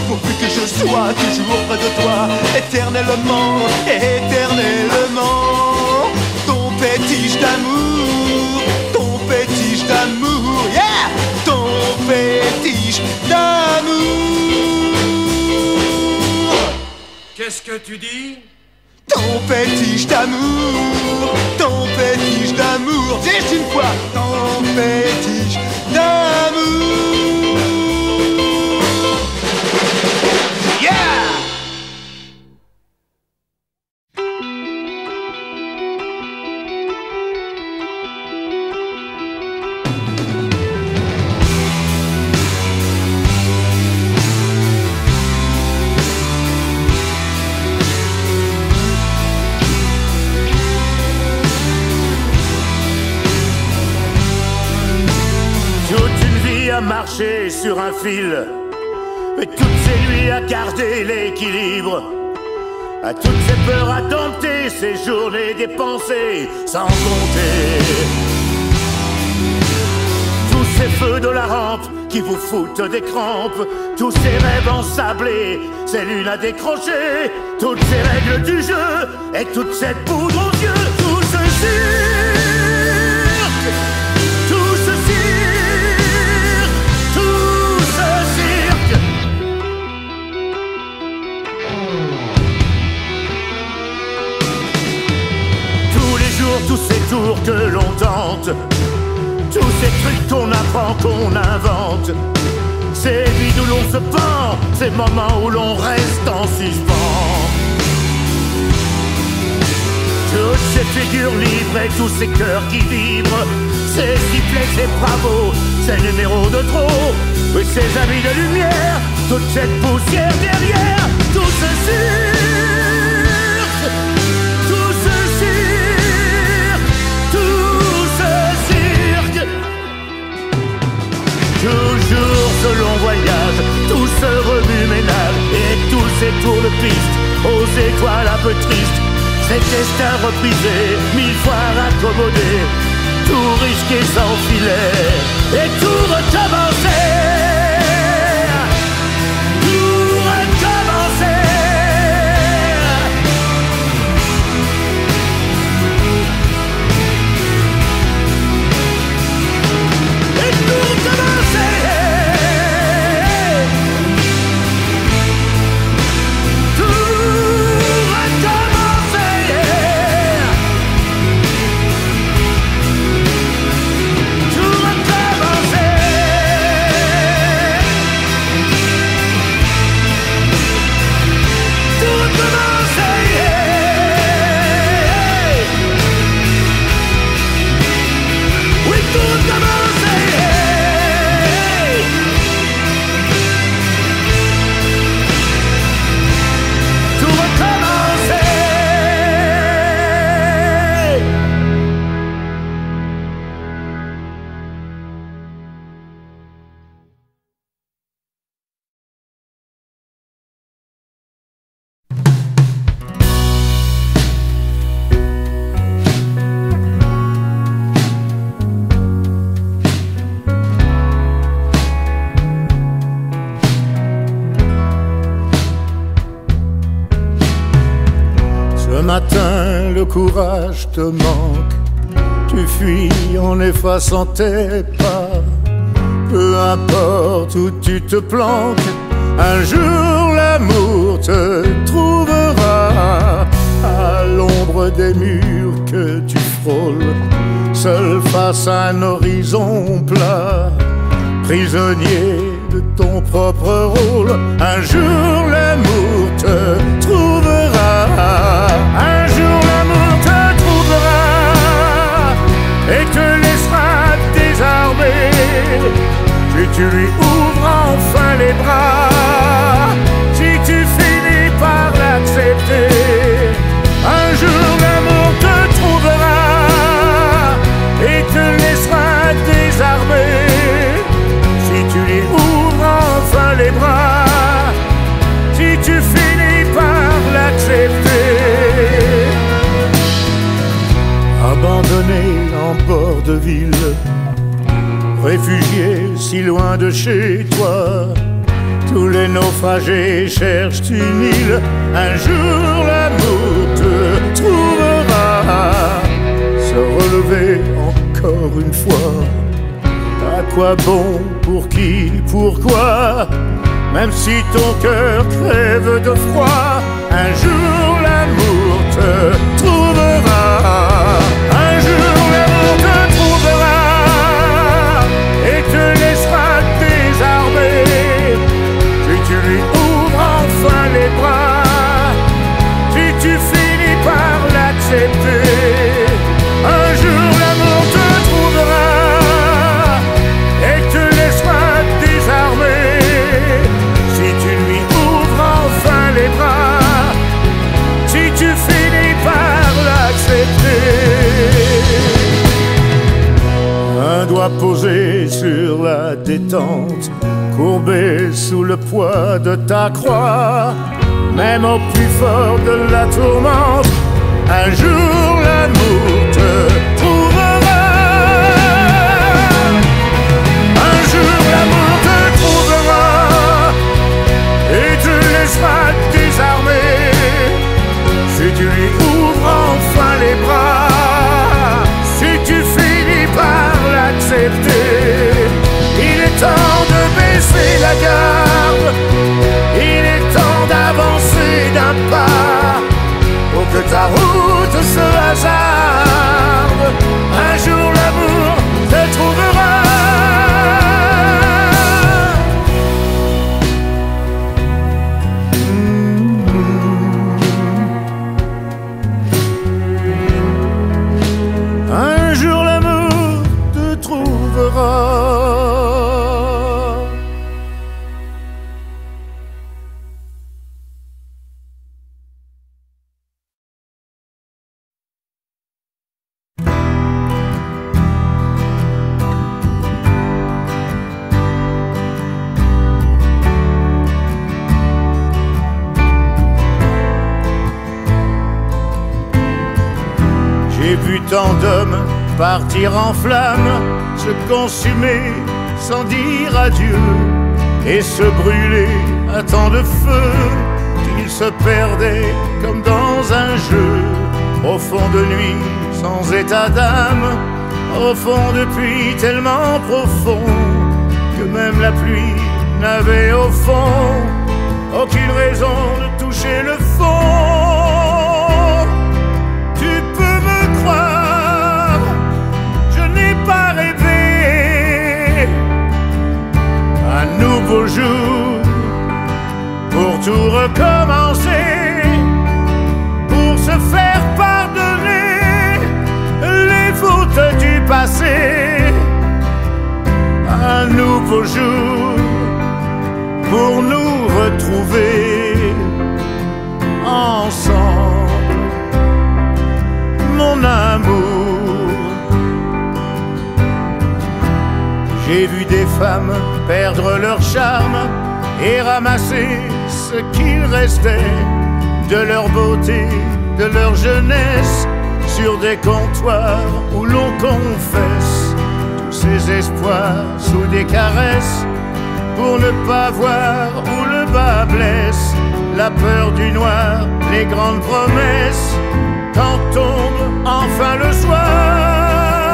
pourvu que je sois toujours près de toi, éternellement, éternellement. Ton fétiche d'amour, ton fétiche d'amour, yeah! Ton fétiche d'amour. Qu'est-ce que tu dis? Ton fétiche d'amour, ton fétiche d'amour. Dis une fois, ton fétiche d'amour. Yeah! Marcher sur un fil, et toutes ces nuits à garder l'équilibre, à toutes ces peurs à dompter, ces journées dépensées sans compter. Tous ces feux de la rampe qui vous foutent des crampes, tous ces rêves ensablés, ces lunes à décrocher, toutes ces règles du jeu et toute cette poudre aux yeux, tout ce cirque, tout ce cirque. Tous ces tours que l'on tente, tous ces trucs qu'on apprend, qu'on invente, ces vies où l'on se pend, ces moments où l'on reste en suspens. Toutes ces figures libres et tous ces cœurs qui vibrent, ces sifflets, ces bravos, ces numéros de trop, et ces amis de lumière, toute cette poussière derrière, tout ce cirque, tout ce cirque, tout ce cirque. Toujours ce long voyage, tout ce remue-ménage et tous ces tours de piste aux étoiles un peu tristes, ces destins reprisés, 1000 fois raccommodés, tout risqué sans filet et tout recommencer. Tout recommencer. Et tout recommencer. Ce matin, le courage te manque, tu fuis en effaçant tes pas. Peu importe où tu te planques, un jour l'amour te trouvera. À l'ombre des murs que tu frôles, seul face à un horizon plat, prisonnier de ton propre rôle, un jour l'amour te trouvera. Un jour l'amour te trouvera et te laissera désarmé. Si tu lui ouvres enfin les bras, si tu finis par l'accepter, un jour l'amour te trouvera et te laissera désarmé. Si tu lui ouvres enfin les bras, si tu finis par l'accepter. Abandonné en bord de ville, réfugié si loin de chez toi, tous les naufragés cherchent une île. Un jour l'amour te trouvera. Se relever encore une fois, à quoi bon, pour qui, pourquoi? Même si ton cœur crève de froid, un jour l'amour te trouvera. Un jour l'amour te trouvera et te laissera désarmé. Si tu lui ouvres enfin les bras, si tu finis par l'accepter, un jour l'amour te trouvera et te laissera désarmé. Si tu lui ouvres enfin les bras, si tu finis par l'accepter. Un doigt posé sur la détente, courbé sous le poids de ta croix, même au plus fort de la tourmente, un jour l'amour te trouvera. Un jour l'amour te trouvera et te laissera désarmé. Si tu lui ouvres enfin les bras, si tu finis par l'accepter, il est temps de baisser la garde, il est temps d'avancer d'un pas pour que ta route se hasarde. Un jour l'amour te trouvera. Un jour l'amour te trouvera. J'ai vu tant d'hommes partir en flammes, se consumer sans dire adieu, et se brûler à tant de feu qu'ils se perdaient comme dans un jeu, au fond de nuit sans état d'âme, au fond de puits tellement profond que même la pluie n'avait au fond aucune raison de toucher le fond. Tu peux me croire, je n'ai pas rêvé un nouveau jour pour tout recommencer, pour se faire pardonner les fautes du passé. Un nouveau jour pour nous retrouver ensemble, mon amour. J'ai vu des femmes perdre leur charme et ramasser ce qu'il restait de leur beauté, de leur jeunesse, sur des comptoirs où l'on confesse tous ces espoirs sous des caresses, pour ne pas voir où le bas blesse, la peur du noir, les grandes promesses, quand tombe enfin le soir.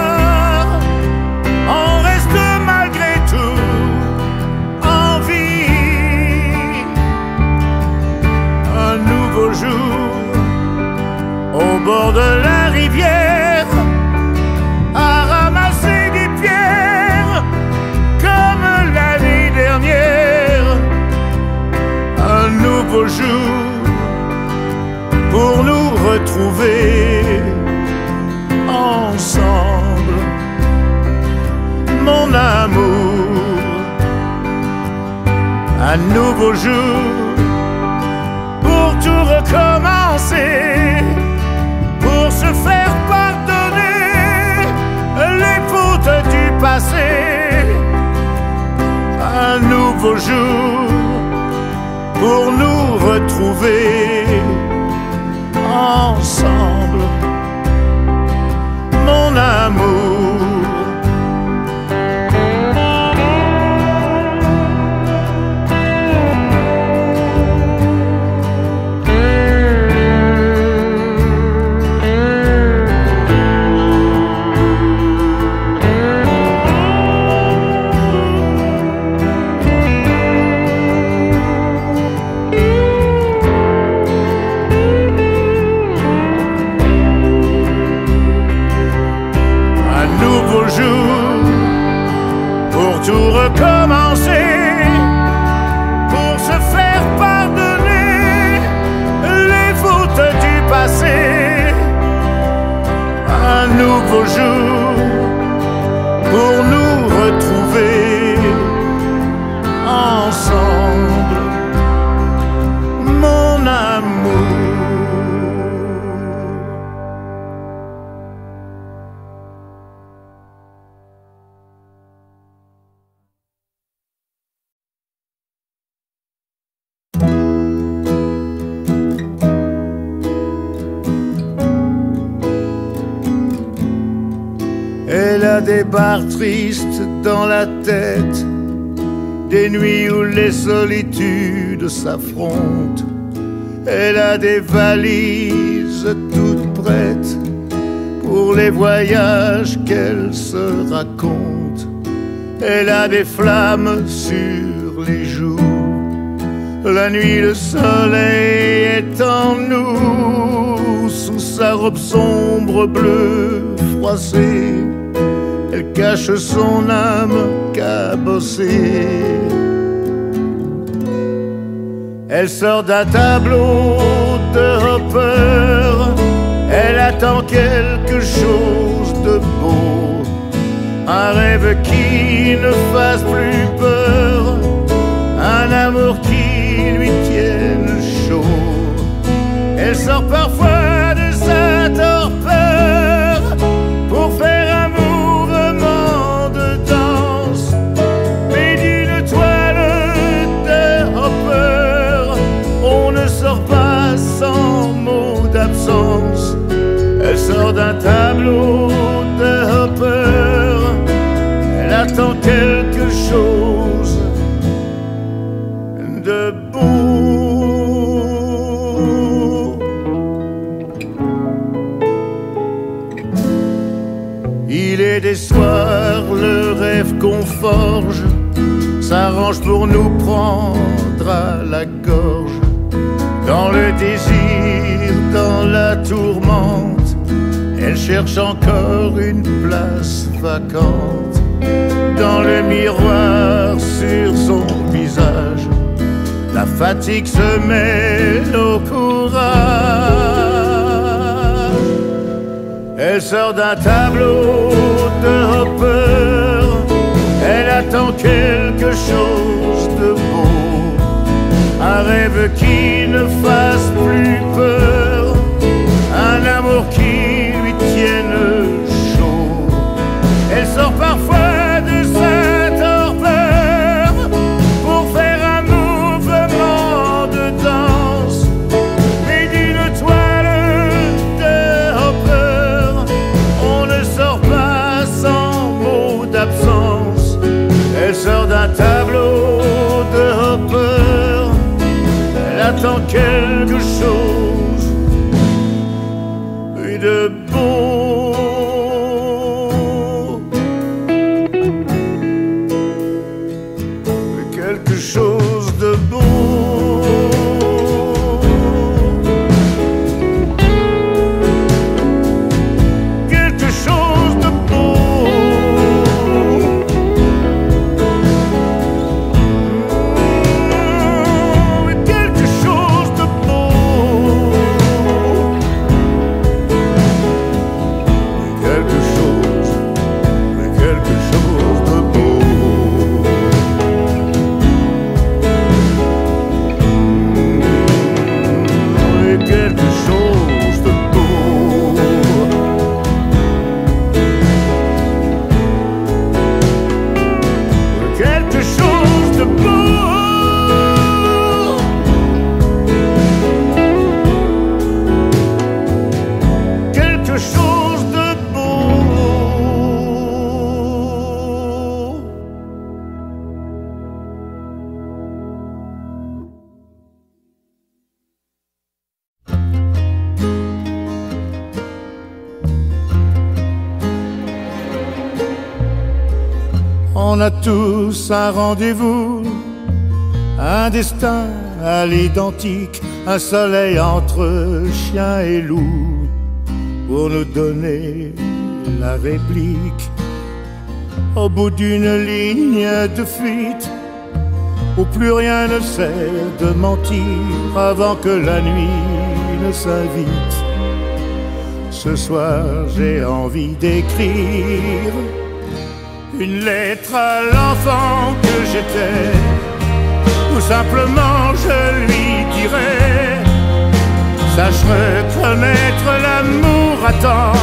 retrouver ensemble, mon amour. Un nouveau jour pour tout recommencer, pour se faire pardonner les fautes du passé. Un nouveau jour pour nous retrouver ensemble, mon amour. Tout recommencer, pour se faire pardonner les fautes du passé. Un nouveau jour pour nous retrouver ensemble, mon amour. Elle a des barres tristes dans la tête, des nuits où les solitudes s'affrontent. Elle a des valises toutes prêtes pour les voyages qu'elle se raconte. Elle a des flammes sur les joues, la nuit le soleil est en nous. Sous sa robe sombre bleue froissée, elle cache son âme cabossée. Elle sort d'un tableau de Hopper, elle attend quelque chose de beau, un rêve qui ne fasse plus peur, un amour qui lui tienne chaud. Elle sort parfois de sa torpeur pour faire un mouvement de danse, mais d'une toile de Hopper, on ne sort pas sans mot d'absence. Elle sort d'un tableau de Hopper, elle attend quelque chose de beau. Il est des soirs, le rêve qu'on forge s'arrange pour nous prendre à la gorge. Dans le désir, dans la tourmente, elle cherche encore une place vacante. Dans le miroir sur son visage, la fatigue se mêle au courage. Elle sort d'un tableau de Hopper, elle attend quelque chose de beau, un rêve qui ne fasse plus peur, un amour qui lui tienne chaud. Elle sort parfois de sa torpeur pour faire un mouvement de danse, mais d'une toile de Hopper, on ne sort pas sans mot d'absence. Elle sort d'un tableau de Hopper, elle attend quelque chose de beau. Quelque chose de beau. Quelque chose de beau. Quelque chose de beau. On a tous un rendez-vous, un destin à l'identique, un soleil entre chien et loup, pour nous donner la réplique. Au bout d'une ligne de fuite, où plus rien ne sert de mentir, avant que la nuit ne s'invite. Ce soir j'ai envie d'écrire une lettre à l'enfant que j'étais, ou simplement je lui dirais: sache reconnaître l'amour à temps,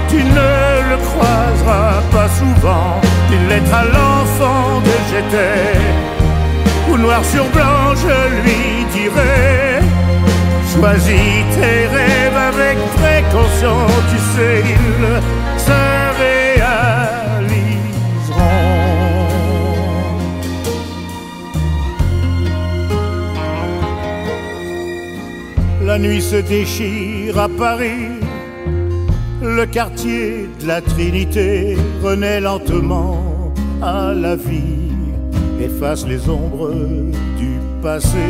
tu ne le croiseras pas souvent. Une lettre à l'enfant que j'étais, où noir sur blanc je lui dirais: choisis tes rêves avec précaution, tu sais ils se réaliseront. La nuit se déchire à Paris, le quartier de la Trinité renaît lentement à la vie, efface les ombres du passé.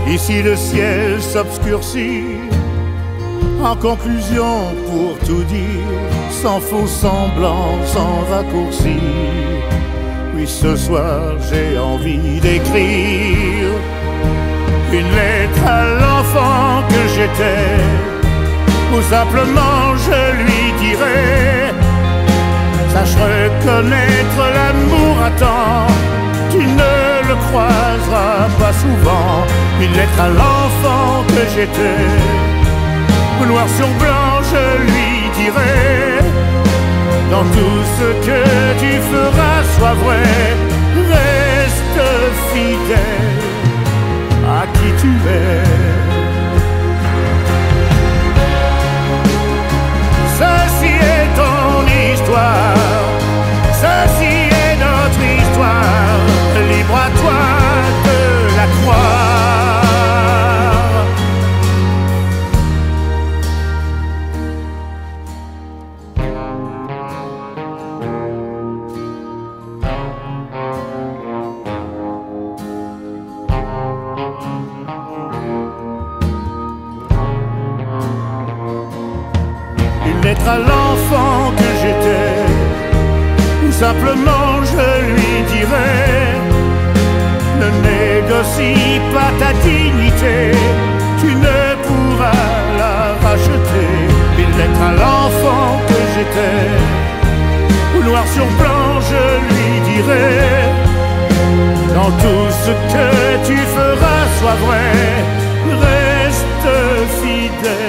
Ici le ciel s'obscurcit, en conclusion pour tout dire, sans faux semblant, sans raccourci. Oui, ce soir j'ai envie d'écrire une lettre à l'enfant que j'étais, ou simplement je lui dirais: sache reconnaître l'amour à temps, tu ne le croiseras pas souvent. Une lettre à l'enfant que j'étais, où noir sur blanc je lui dirais: dans tout ce que tu feras, sois vrai, reste fidèle à qui tu es. Ceci est ton histoire, ceci est notre histoire, libre à toi de la croire. Lettre à l'enfant que j'étais, ou simplement je lui dirais: ne négocie pas ta dignité, tu ne pourras la racheter. Une lettre à l'enfant que j'étais, ou noir sur blanc je lui dirais: dans tout ce que tu feras, sois vrai, reste fidèle.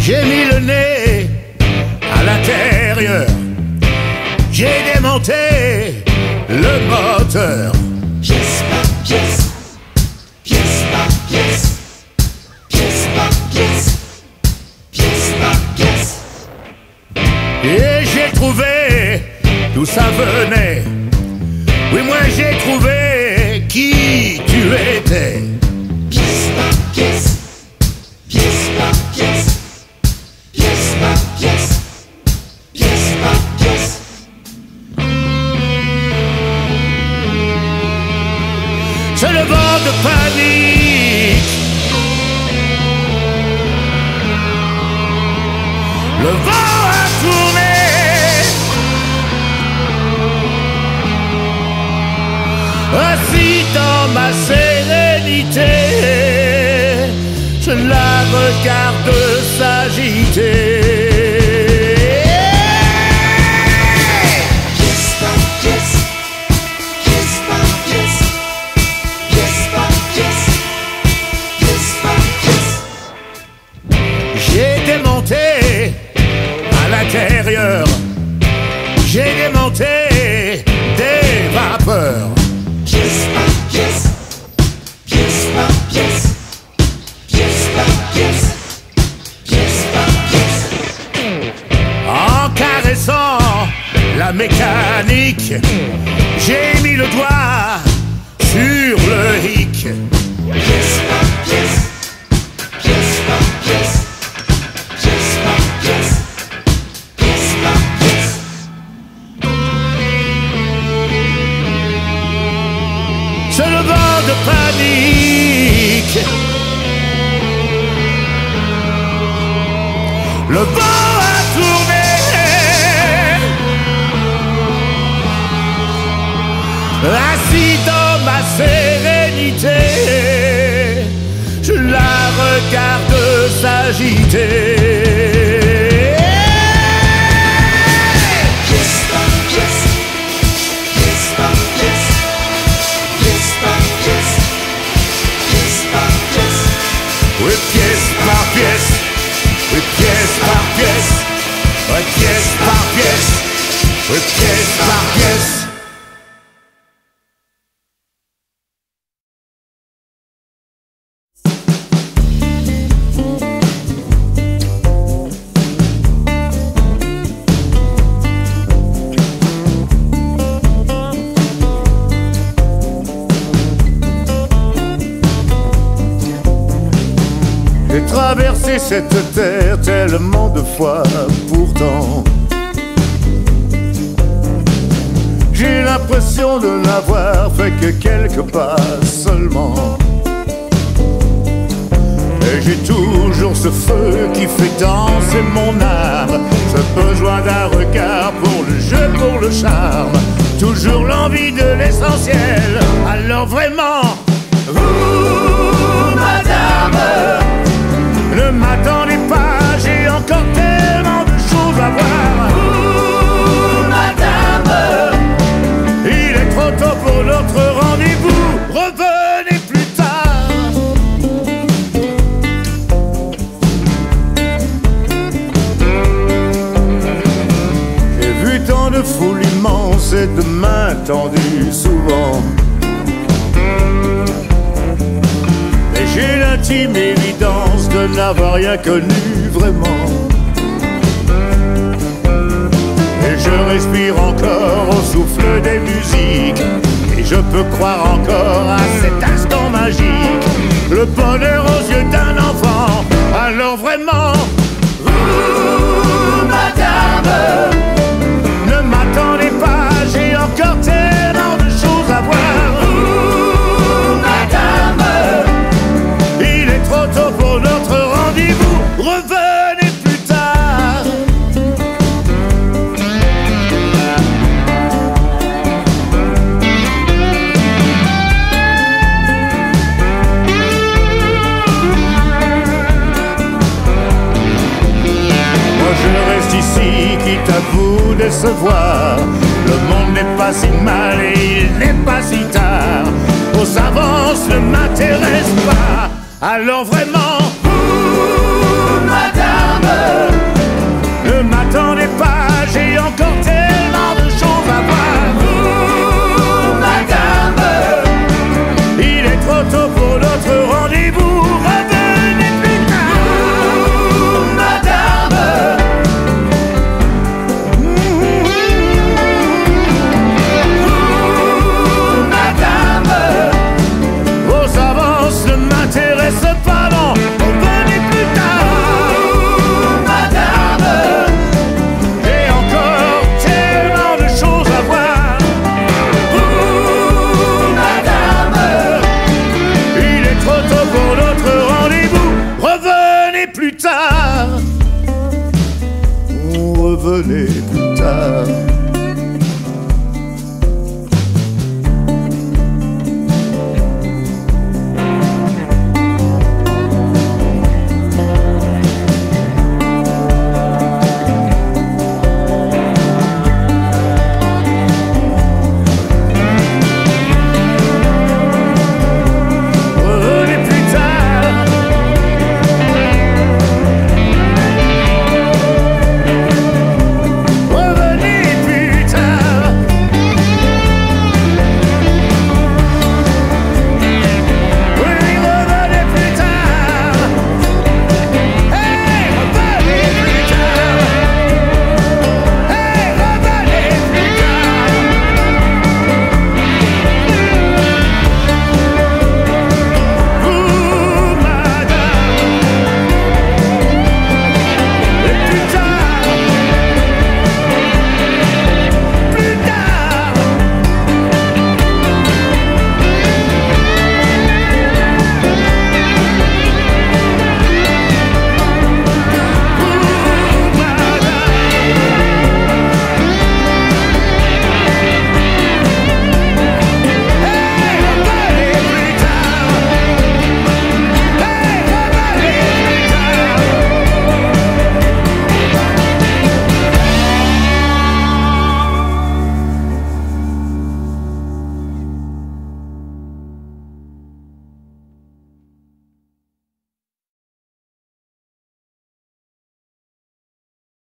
J'ai mis le nez à l'intérieur, j'ai démonté le moteur. Pièce par pièce, pièce par pièce, pièce par pièce, pièce par pièce. Et j'ai trouvé d'où ça venait. Oui, moi j'ai trouvé qui tu étais. Pièce par pièce, pièce par pièce, pièce par pièce, pièce par pièce. C'est le vent de panique, le vent a tourné. Assis dans ma sérénité, je la regarde s'agiter. Pièce par pièce, pièce par pièce, pièce par pièce, pièce par pièce. mécanique, j'ai mis le doigt sur le hic. Pièce par pièce, pièce par pièce, pièce par pièce, pièce par pièce. C'est le vent de panique, le vent a tourné, assis dans ma sérénité, je la regarde s'agiter. Pièce par pièce, pièce par pièce, pièce par pièce, pièce par pièce. Oui, pièce par pièce, oui, pièce par pièce, oui, pièce par pièce, oui, pièce par pièce. J'ai traversé cette terre tellement de fois, pourtant j'ai l'impression de n'avoir fait que quelques pas seulement. Et j'ai toujours ce feu qui fait danser mon âme, ce besoin d'un regard pour le jeu, pour le charme, toujours l'envie de l'essentiel. Alors vraiment, vous, madame, ne m'attendez pas, j'ai encore tellement de choses à voir. Ouh, madame, il est trop tôt pour notre rendez-vous, revenez plus tard. J'ai vu tant de foules immenses et de mains tendues souvent. J'ai l'intime évidence de n'avoir rien connu vraiment. Et je respire encore au souffle des musiques, et je peux croire encore à cet instant magique, le bonheur aux yeux d'un enfant. Alors vraiment, vous, madame, ne m'attendez pas, j'ai encore tellement de choses à voir. Vous, madame, il est trop tôt pour notre rendez-vous, revenez plus tard. Moi je reste ici, quitte à vous décevoir. Le monde n'est pas si mal et il n'est pas si tard. Vos avances ne m'intéressent pas. Alors vraiment, vous, madame, ne m'attendez pas, j'ai encore